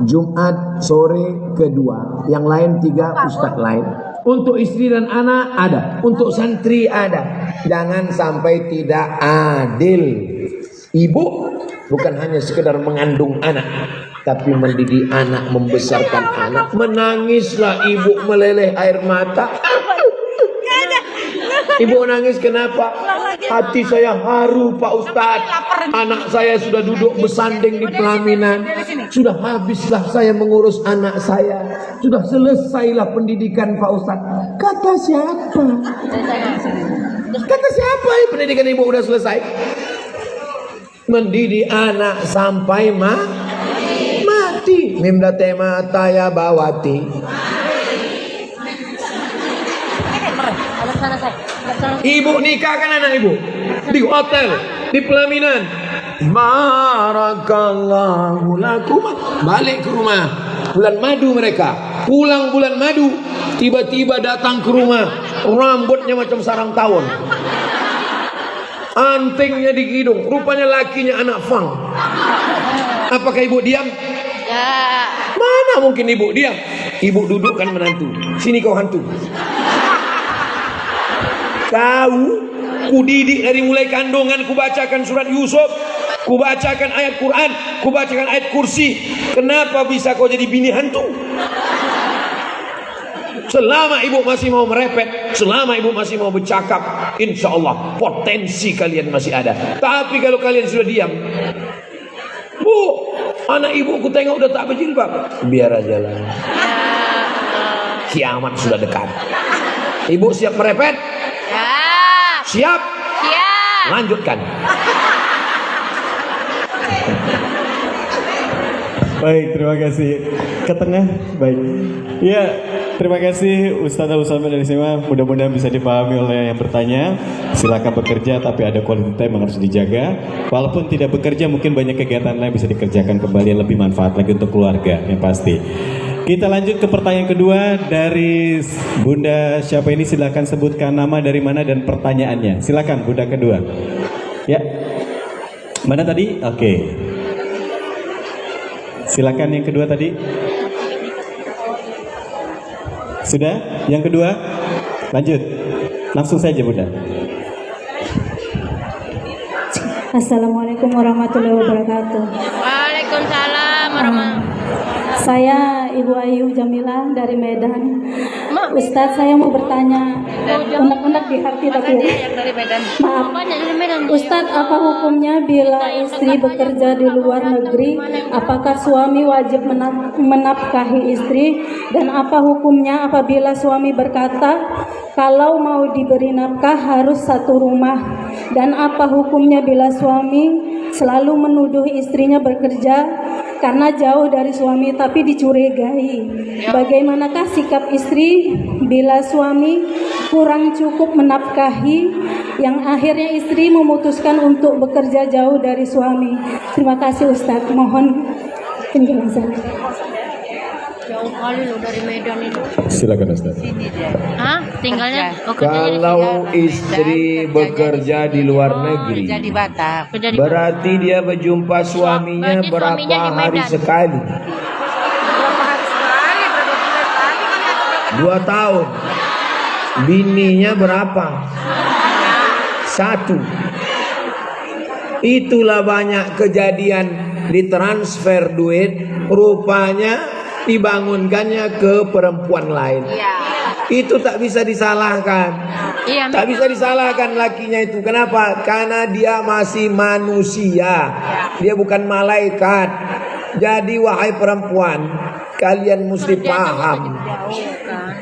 Jumat sore kedua. Yang lain 3 ustadz lain. Untuk istri dan anak ada. Untuk santri ada. Jangan sampai tidak adil. Ibu bukan hanya sekedar mengandung anak, tapi mendidik anak, membesarkan anak. Menangislah ibu meleleh air mata. Ibu nangis kenapa? Hati saya haru Pak Ustadz. Anak saya sudah duduk bersanding di pelaminan. Sudah habislah saya mengurus anak saya. Sudah selesailah pendidikan Pak Ustadz. Kata siapa? Kata siapa pendidikan ibu sudah selesai? Mendidik anak sampai mati. Mimda tema taya bawati. Ibu nikahkan anak ibu di hotel, di pelaminan. Barakallahu lakum. Balik ke rumah, bulan madu mereka. Pulang bulan madu, tiba-tiba datang ke rumah, rambutnya macam sarang tawon. Antingnya di hidung, rupanya lakinya anak fang. Apakah ibu diam? Ya. Mana mungkin ibu diam? Ibu dudukkan menantu. Sini kau hantu. Kau kudidik dari mulai kandungan, kubacakan surat Yusuf, kubacakan ayat Quran, kubacakan ayat kursi. Kenapa bisa kau jadi bini hantu? Selama ibu masih mau merepet, selama ibu masih mau bercakap, insya Allah potensi kalian masih ada. Tapi kalau kalian sudah diam, Bu, anak ibu ku tengok udah tak berjilbab, biar aja lah. Kiamat sudah dekat. Ibu siap merepet? Ya. Siap? Siap. Lanjutkan. Baik, terima kasih. Ke tengah, baik. Ya, terima kasih Ustazah Usama dari Sima. Mudah-mudahan bisa dipahami oleh yang bertanya. Silakan bekerja, tapi ada quality time yang harus dijaga. Walaupun tidak bekerja, mungkin banyak kegiatan lain bisa dikerjakan kembali yang lebih manfaat lagi untuk keluarga, yang pasti. Kita lanjut ke pertanyaan kedua dari Bunda siapa ini, silakan sebutkan nama, dari mana, dan pertanyaannya. Silakan Bunda kedua. Ya. Mana tadi? Oke. Silakan yang kedua tadi. Sudah? Yang kedua? Lanjut. Langsung saja Bunda. Assalamualaikum warahmatullahi wabarakatuh. Waalaikumsalam warahmatullahi. Saya Ibu Ayu Jamilah dari Medan. Ustadz, saya mau bertanya, unek-unek di hati tapi Yang dari Medan. maaf. Banyak dari Medan. Ustadz, apa hukumnya bila istri bekerja di luar negeri? Apakah suami wajib menafkahi istri? Dan apa hukumnya apabila suami berkata, kalau mau diberi nafkah harus satu rumah? Dan apa hukumnya bila suami selalu menuduh istrinya bekerja karena jauh dari suami tapi dicurigai? Bagaimanakah sikap istri bila suami kurang cukup menafkahi yang akhirnya istri memutuskan untuk bekerja jauh dari suami? Terima kasih Ustadz, mohon penjelasan. Jauh kali lo dari Medan itu. Silakan Ustaz. Hah? Tinggalnya? Oh, kerjanya di Kalau istri bekerja di luar negeri, Jadi Batak. kerja di berarti dia berjumpa suaminya Berarti berapa suaminya di hari Medan. sekali? 2 tahun. Bininya berapa? 1. Itulah banyak kejadian ditransfer duit, rupanya dibangunkannya ke perempuan lain. Itu tak bisa disalahkan. Iya, Tak bisa disalahkan lakinya itu. Kenapa? Karena dia masih manusia. Dia bukan malaikat. Jadi wahai perempuan, kalian mesti paham.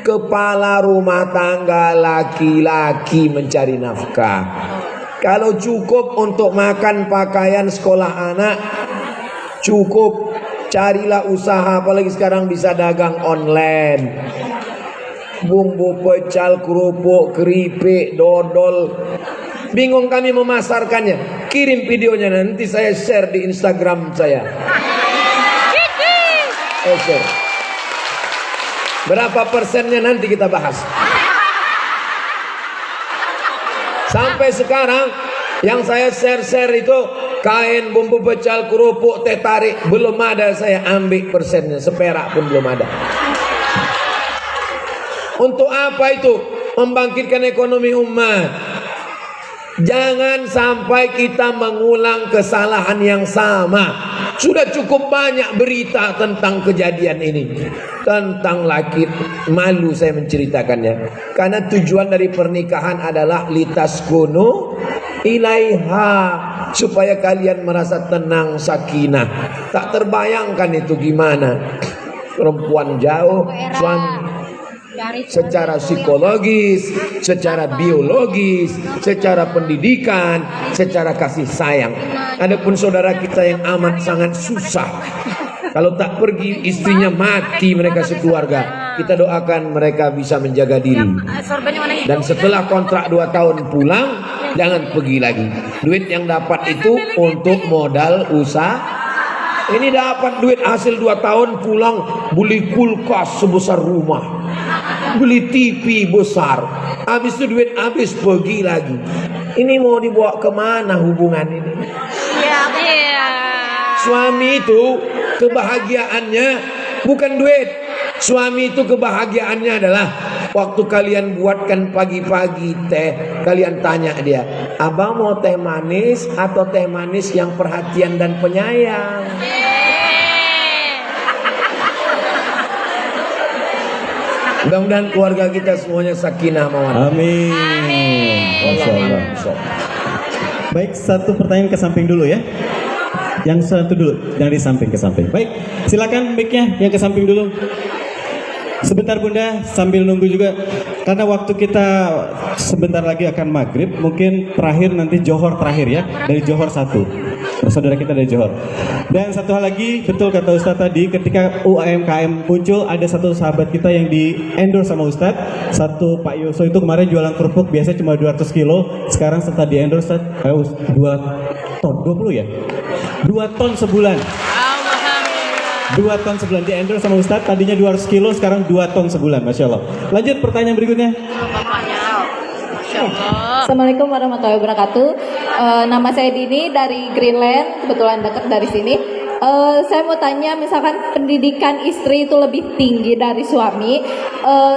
Kepala rumah tangga laki-laki mencari nafkah. Kalau cukup untuk makan pakaian sekolah anak, cukup. Carilah usaha, apalagi sekarang bisa dagang online. Bumbu pecal, kerupuk, keripik, dodol. Bingung kami memasarkannya. Kirim videonya, nanti saya share di Instagram saya. Share. Berapa persennya nanti kita bahas. Sampai sekarang yang saya share itu kain, bumbu pecal, kerupuk, teh tarik, belum ada saya ambil persennya, seperak pun belum ada. Untuk apa itu? Membangkitkan ekonomi umat. Jangan sampai kita mengulang kesalahan yang sama. Sudah cukup banyak berita tentang kejadian ini. Tentang laki, malu saya menceritakannya. Karena tujuan dari pernikahan adalah litaskunu ilaiha, supaya kalian merasa tenang, sakinah. Tak terbayangkan itu gimana. Perempuan jauh, suami. Secara psikologis, secara biologis, secara pendidikan, secara kasih sayang. Adapun saudara kita yang amat sangat susah, kalau tak pergi istrinya mati mereka sekeluarga. Kita doakan mereka bisa menjaga diri. Dan setelah kontrak 2 tahun pulang, jangan pergi lagi. Duit yang dapat itu untuk modal usaha. Ini dapat duit hasil 2 tahun, pulang beli kulkas sebesar rumah, beli TV besar. Habis itu duit habis, pergi lagi. Ini mau dibawa kemana hubungan ini? Iya. Suami itu kebahagiaannya bukan duit. Suami itu kebahagiaannya adalah waktu kalian buatkan pagi-pagi teh, kalian tanya dia, abang mau teh manis atau teh manis yang perhatian dan penyayang? Mudah-mudahan keluarga kita semuanya sakinah mawaddah. Amin. Masya Allah. Baik, satu pertanyaan ke samping dulu ya. Yang satu dulu, yang di samping ke samping. Baik, silakan mic-nya yang ke samping dulu. Sebentar Bunda, sambil nunggu juga, karena waktu kita sebentar lagi akan maghrib, mungkin terakhir nanti Johor terakhir ya, dari Johor 1, saudara kita dari Johor. Dan satu hal lagi, betul kata Ustadz tadi, ketika UMKM muncul, ada satu sahabat kita yang di endorse sama Ustadz, satu Pak Yoso itu kemarin jualan kerupuk biasa cuma 200 kilo, sekarang setelah di endorse 2 ton, 20 ya? 2 ton sebulan. 2 ton sebulan di endorse sama Ustadz, tadinya 200 kilo, sekarang 2 ton sebulan, Masya Allah. Lanjut pertanyaan berikutnya. Masya Allah. Assalamualaikum warahmatullahi wabarakatuh. Nama saya Dini dari Greenland, kebetulan dekat dari sini. Saya mau tanya, misalkan pendidikan istri itu lebih tinggi dari suami,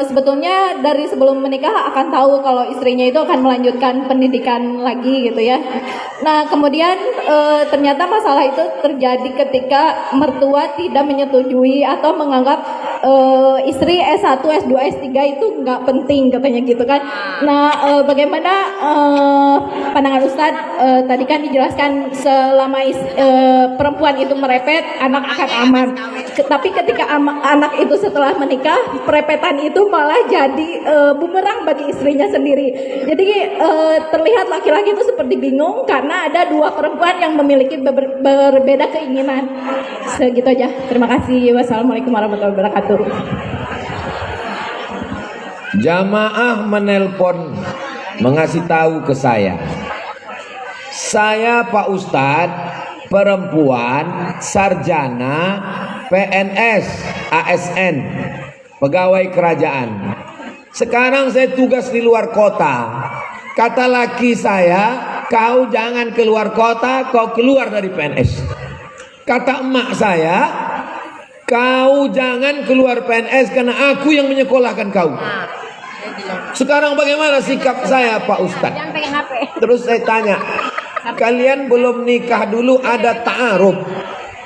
sebetulnya dari sebelum menikah akan tahu kalau istrinya itu akan melanjutkan pendidikan lagi gitu ya. Nah kemudian ternyata masalah itu terjadi ketika mertua tidak menyetujui atau menganggap istri S1, S2, S3 itu nggak penting katanya gitu kan. Nah bagaimana pandangan Ustadz, tadi kan dijelaskan selama perempuan itu merepet, anak akan aman. Tapi ketika anak itu setelah menikah, perepetan itu malah jadi bumerang bagi istrinya sendiri. Jadi terlihat laki-laki itu seperti bingung karena ada dua perempuan yang memiliki berbeda keinginan. Segitu aja. Terima kasih. Wassalamualaikum warahmatullahi wabarakatuh. Jamaah menelpon mengasih tahu ke saya Pak Ustadz perempuan sarjana PNS ASN pegawai kerajaan. Sekarang saya tugas di luar kota. Kata laki saya, kau jangan keluar kota, kau keluar dari PNS. Kata emak saya, kau jangan keluar PNS karena aku yang menyekolahkan kau. Sekarang bagaimana sikap saya Pak Ustadz? Terus saya tanya, kalian belum nikah dulu ada ta'aruf?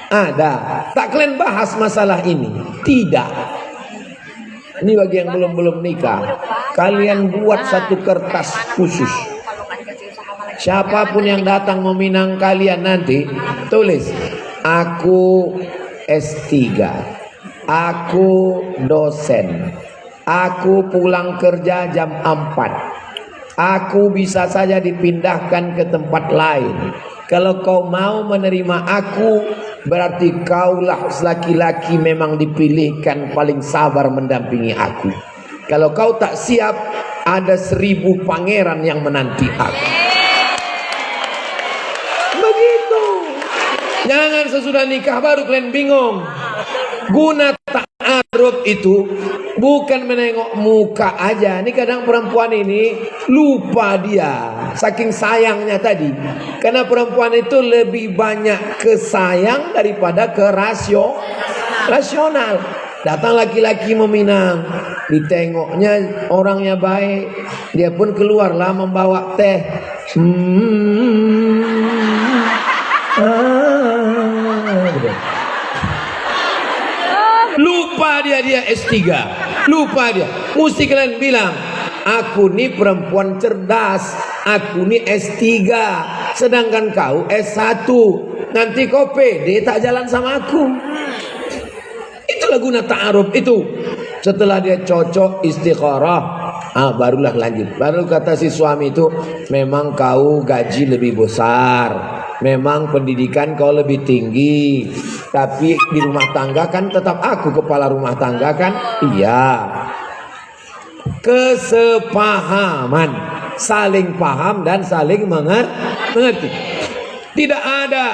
Ada. Tak kalian bahas masalah ini? Tidak. Ini bagi yang belum nikah. Kalian buat satu kertas khusus. Siapapun yang datang meminang kalian nanti, tulis, aku S3, aku dosen, aku pulang kerja jam 4, aku bisa saja dipindahkan ke tempat lain. Kalau kau mau menerima aku, berarti kaulah laki-laki memang dipilihkan paling sabar mendampingi aku. Kalau kau tak siap, ada 1000 pangeran yang menanti aku. Begitu. Jangan sesudah nikah baru kalian bingung. Guna ta'aruf itu bukan menengok muka aja. Ini kadang perempuan ini lupa dia, saking sayangnya tadi. Karena perempuan itu lebih banyak kesayang daripada ke rasional. Datang laki-laki meminang, ditengoknya orangnya baik, dia pun keluarlah membawa teh. Lupa dia S3, lupa dia. Mesti kalian bilang, aku nih perempuan cerdas, aku nih S3, sedangkan kau S1. Nanti kau pede tak jalan sama aku. Itulah guna ta'aruf itu. Setelah dia cocok istikharah, barulah lanjut. Baru kata si suami itu, memang kau gaji lebih besar, memang pendidikan kau lebih tinggi, tapi di rumah tangga kan tetap aku kepala rumah tangga kan? Iya. Kesepahaman, saling paham dan saling mengerti. Tidak ada.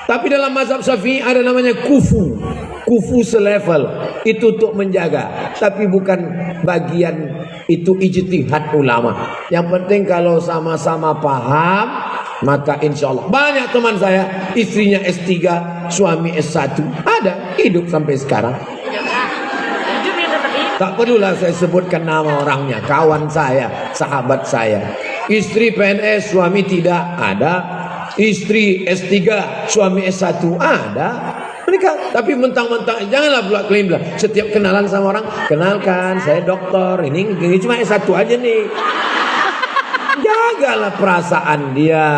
Tapi dalam mazhab Syafi'i ada namanya kufu selevel, itu untuk menjaga, tapi bukan bagian itu ijtihad ulama. Yang penting kalau sama-sama paham, maka insya Allah. Banyak teman saya istrinya S3, suami S1, ada hidup sampai sekarang. Tak perlulah saya sebutkan nama orangnya, kawan saya, sahabat saya. Istri PNS, suami tidak, ada. Istri S3, suami S1, ada. Mereka, tapi mentang-mentang, janganlah pula klaim lah. Setiap kenalan sama orang, kenalkan saya dokter, ini cuma S1 aja nih. Jagalah perasaan dia.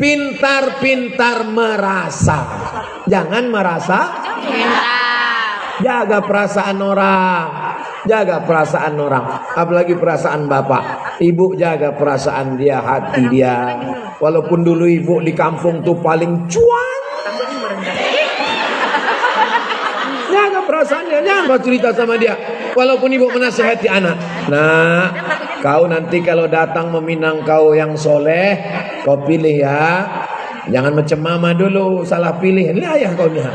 Pintar-pintar merasa, jangan merasa. Jaga perasaan orang, jaga perasaan orang, apalagi perasaan bapak. Ibu jaga perasaan dia, hati dia. Walaupun dulu ibu di kampung tuh paling cuan, jaga perasaan dia, jangan cerita sama dia. Walaupun ibu menasihati anak, nah kau nanti kalau datang meminang kau yang soleh, kau pilih ya, jangan macam mama dulu, salah pilih. Ini ayah kau nih,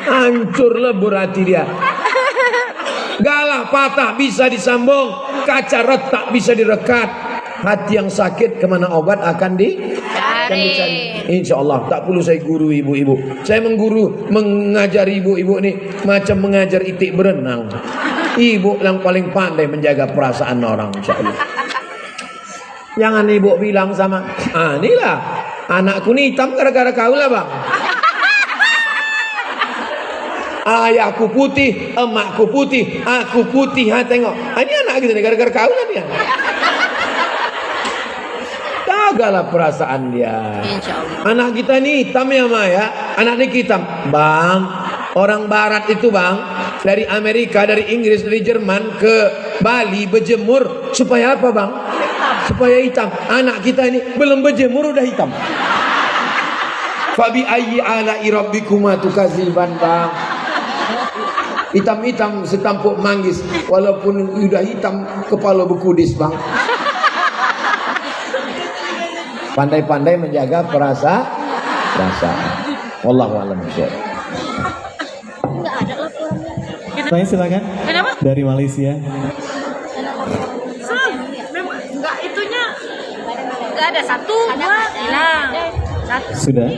hancur lebur hati dia. Galah patah bisa disambung, kaca retak bisa direkat. Hati yang sakit kemana obat akan dicari. Insya Allah tak perlu saya guru ibu-ibu. Saya mengajar ibu-ibu nih macam mengajar itik berenang. Ibu yang paling pandai menjaga perasaan orang, insya Allah. Jangan ibu bilang sama, inilah anakku nih hitam gara-gara kau lah bang. Ayahku putih, emakku putih, aku putih. Tengok, ini anak kita nih gara-gara kau lah dia. Jagalah perasaan dia. Anak kita nih hitam ya Maya. Anak ini hitam. Bang, orang barat itu bang, dari Amerika, dari Inggris, dari Jerman ke Bali berjemur supaya apa bang? Supaya hitam. Anak kita ini belum berjemur udah hitam. Fabi ayyi ala'i rabbikuma tukadziban bang. Hitam-hitam setampuk manggis, walaupun udah hitam kepala berkudis bang. Pandai-pandai menjaga perasaan. Wallahu a'lam bishawab. Saya silakan. Kenapa? Dari Malaysia. Enggak itunya. Enggak ada 1, 2 hilang. Sudah.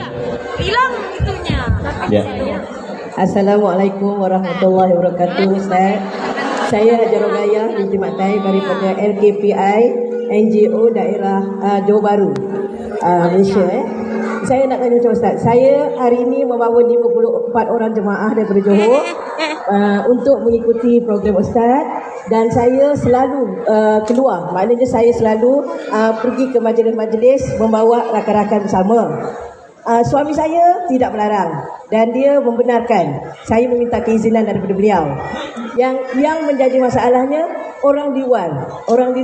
Hilang itunya. Ya. Assalamualaikum warahmatullahi wabarakatuh. Ustaz, saya Hajar Rogayah binti Matai daripada LKPI NGO daerah Johor Bahru, Malaysia. Saya nak tanya Ustaz, saya hari ini membawa 54 orang jemaah daripada Johor untuk mengikuti program Ustaz, dan saya selalu keluar, maknanya saya selalu pergi ke majlis-majlis membawa rakan-rakan bersama. Suami saya tidak melarang dan dia membenarkan. Saya meminta keizinan daripada beliau. Yang menjadi masalahnya orang di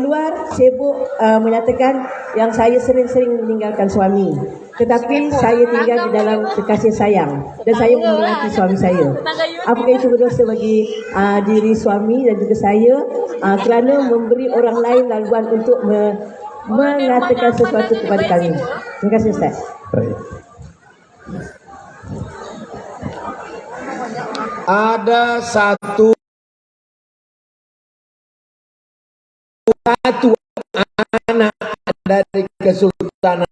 luar sibuk menyatakan yang saya sering-sering meninggalkan suami. Tetapi saya tinggal di dalam kasih sayang dan saya menghormati suami saya. Apakah itu berdosa bagi diri suami dan juga saya kerana memberi orang lain laluan untuk mengatakan sesuatu kepada kami? Terima kasih Ustaz. Ada satu anak dari Kesultanan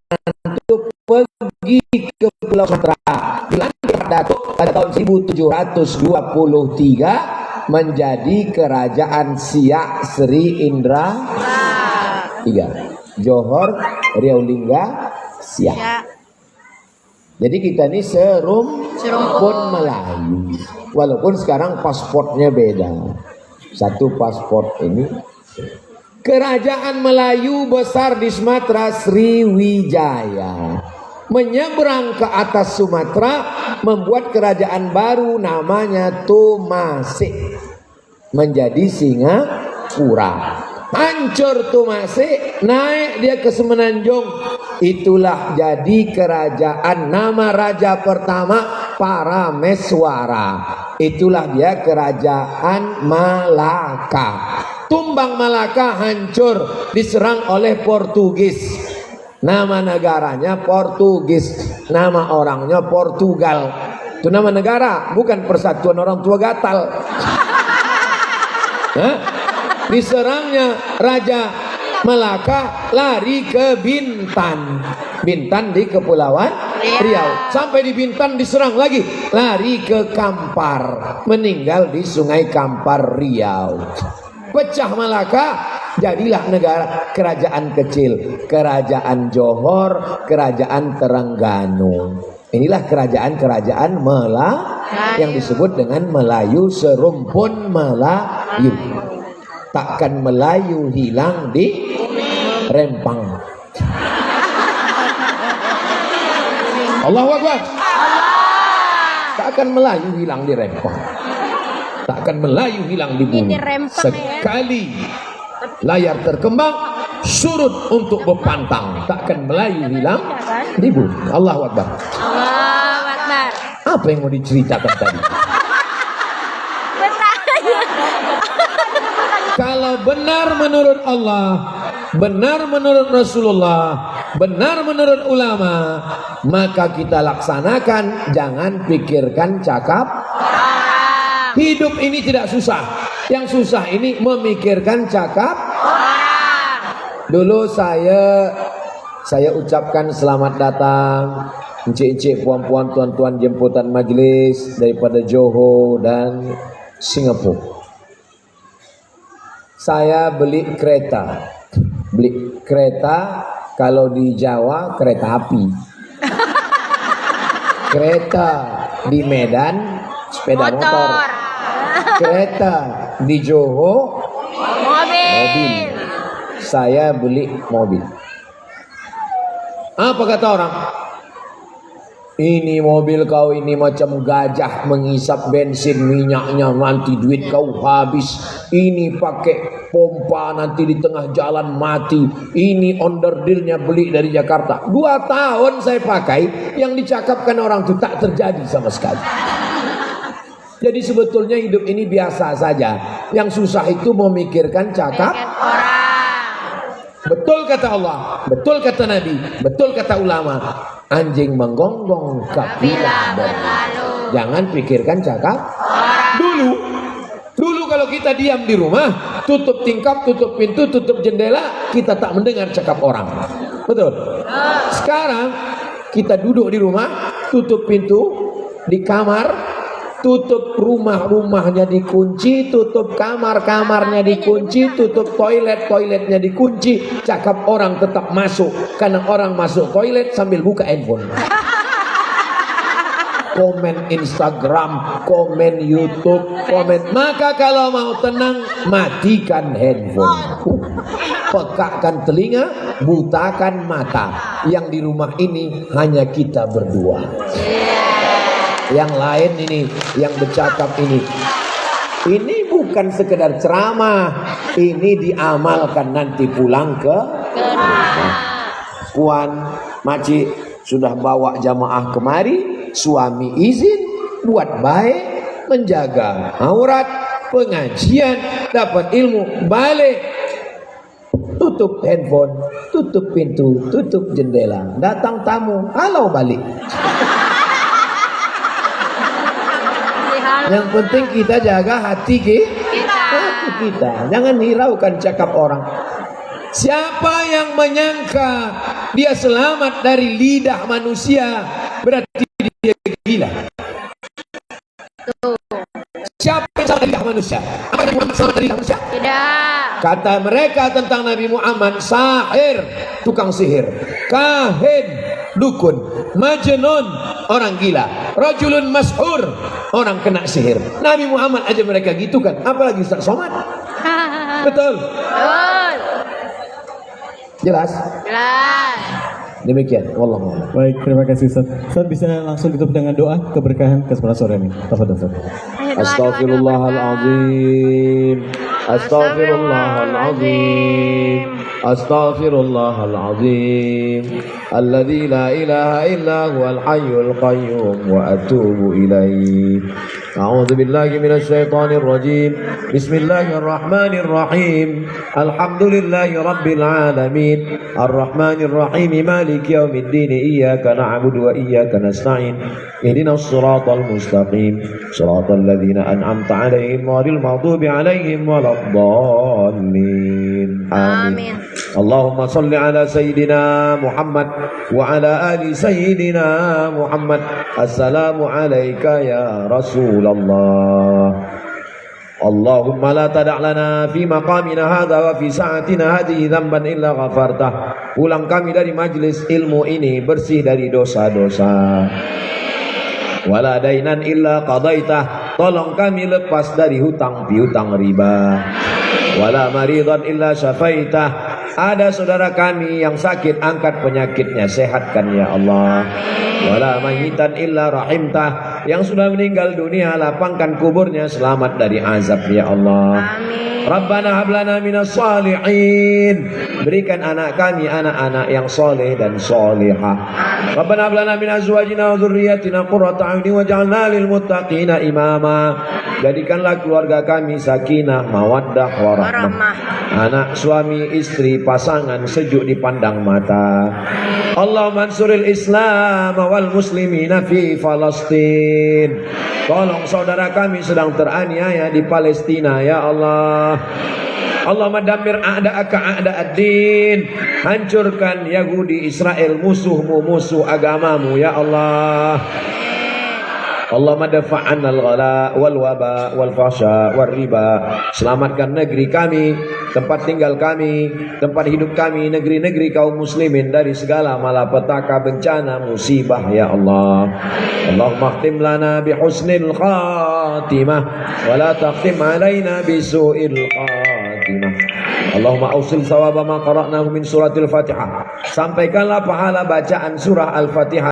itu pergi ke Pulau Sumatera, dilantik Datuk pada tahun 1723 menjadi Kerajaan Siak Sri Indra III, Johor, Riau Lingga, Siak. Jadi kita ini serumpun Melayu. Walaupun sekarang pasportnya beda. Satu pasport ini. Kerajaan Melayu besar di Sumatera, Sriwijaya. Menyeberang ke atas Sumatera, membuat kerajaan baru namanya Tomasik. Menjadi Singapura. Hancur Tomasik, naik dia ke Semenanjung. Itulah jadi kerajaan. Nama raja pertama Parameswara. Itulah dia kerajaan Malaka. Tumbang Malaka hancur, diserang oleh Portugis. Nama negaranya Portugis, nama orangnya Portugal. Itu nama negara, bukan Persatuan Orang Tua Gatal. Diserangnya Raja Malaka, lari ke Bintan. Bintan di Kepulauan Riau. Sampai di Bintan diserang lagi, lari ke Kampar, meninggal di Sungai Kampar Riau. Pecah Malaka, jadilah negara kerajaan kecil, Kerajaan Johor, Kerajaan Terengganu. Inilah kerajaan-kerajaan yang disebut dengan Melayu, serumpun Melayu. Takkan Melayu hilang di Rempang. Allahu Akbar. Takkan Melayu hilang di Rempang. Takkan Melayu hilang di bumi. Sekali layar terkembang, surut untuk berpantang. Takkan Melayu hilang di bumi. Allahu Akbar. Allahu Akbar. Apa yang mau diceritakan tadi? Kalau benar menurut Allah, benar menurut Rasulullah, benar menurut ulama, maka kita laksanakan, jangan pikirkan cakap. Hidup ini tidak susah. Yang susah ini memikirkan cakap. Orang. Dulu saya ucapkan selamat datang encik-encik, puan-puan, tuan-tuan jemputan majelis daripada Johor dan Singapura. Saya beli kereta. Beli kereta, kalau di Jawa kereta api. Kereta di Medan sepeda motor. Kereta di Johor mobil. Saya beli mobil. Apa kata orang? Ini mobil kau ini macam gajah mengisap bensin, minyaknya nanti duit kau habis. Ini pakai pompa nanti di tengah jalan mati. Ini onderdilnya beli dari Jakarta. 2 tahun saya pakai, yang dicakapkan orang itu tak terjadi sama sekali. Jadi sebetulnya hidup ini biasa saja. Yang susah itu memikirkan cakap Orang. Betul kata Allah, betul kata Nabi, betul kata ulama. Anjing menggonggong kafilah berlalu. Jangan pikirkan cakap Dulu kalau kita diam di rumah, tutup tingkap, tutup pintu, tutup jendela, kita tak mendengar cakap orang. Betul? Sekarang kita duduk di rumah, tutup pintu, di kamar, tutup rumahnya dikunci, tutup kamarnya dikunci, tutup toiletnya dikunci. Cakap orang tetap masuk, karena orang masuk toilet sambil buka handphone. Komen Instagram, komen YouTube, komen. Maka kalau mau tenang, matikan handphone. Pekakkan telinga, butakan mata. Yang di rumah ini hanya kita berdua. Yang lain ini, yang bercakap ini bukan sekedar ceramah, ini diamalkan nanti pulang ke rumah. Puan, makcik sudah bawa jamaah kemari, suami izin buat baik, menjaga aurat, pengajian, dapat ilmu, balik. Tutup handphone, tutup pintu, tutup jendela. Datang tamu, halau balik. Yang penting kita jaga hati kita. Jangan hiraukan cakap orang. Siapa yang menyangka dia selamat dari lidah manusia, berarti dia gila. Siapa yang selamat dari lidah manusia? Apa Nabi Muhammad selamat dari lidah manusia? Tidak. Kata mereka tentang Nabi Muhammad, sahir, tukang sihir, kahin, dukun, majnun, orang gila, rajulun mashur, orang kena sihir. Nabi Muhammad aja mereka gitu kan, apalagi Ustaz Somad. Betul? Betul. Jelas? Jelas. Demikian, wallahu a'lam. Baik, terima kasih Ustaz. Ustaz bisa langsung ditutup dengan doa keberkahan kesempatan sore ini. Tafadhol Ustaz. Astaghfirullahaladzim, astaghfirullahaladzim, astaghfirullahaladzim, alladzi la ilaha illa huwal hayyul qayyum wa atubu ilaih. A'udzu billahi minasy syaithanir rajim. Bismillahirrahmanir rahim. Alhamdulillahi rabbil alamin. Arrahmanir rahim. Maliki yaumiddin. Iyyaka na'budu wa iyyaka nasta'in. Ihdinas siratal mustaqim. Siratal ladzina an'amta 'alaihim ghairil maghdubi 'alaihim waladdallin. Amin. Allahumma shalli ala sayyidina Muhammad wa ala ali sayyidina Muhammad. Assalamu alayka ya Rasulullah. Allahumma la tada' lana fi maqamina hadha wa fi sa'atina hadhihi dhanban illa ghafartah. Pulang kami dari majlis ilmu ini bersih dari dosa-dosa. Wala dainan illa qadaitah. Tolong kami lepas dari hutang piutang riba. Wala maridan illa syafaitah. Ada saudara kami yang sakit, angkat penyakitnya, sehatkan ya Allah. Wala mayitan illa rahimtah. Yang sudah meninggal dunia, lapangkan kuburnya, selamat dari azab ya Allah. Amin. Rabbana hablana minas salihin. Berikan anak kami anak-anak yang soleh dan solehah. Rabbana hab lana min azwajina wa dzurriyyatina qurrata a'yunin waj'alna lil muttaqina imama. Jadikanlah keluarga kami sakinah, mawaddah, warahmah. Anak, suami, istri, pasangan sejuk dipandang mata. Allahumma ansuril Islam wal muslimina fi Palestin. Tolong saudara kami sedang teraniaya di Palestina ya Allah. Allahumma dammir a'da'aka a'da'ad-din. Hancurkan Yahudi Israel, musuhmu, musuh agamamu ya Allah. Allahumma dafa'an al-ghala wal waba wal fahsya wal riba. Selamatkan negeri kami, tempat tinggal kami, tempat hidup kami, negeri-negeri kaum muslimin dari segala malapetaka, bencana, musibah ya Allah. Allahumma khtim lana bi husnil khatimah wa la takhtim alaina bi su'il khatimah. Allahumma ausil sawaba ma qara'nahu min suratil Fatihah. Sampaikanlah pahala bacaan surah Al-Fatihah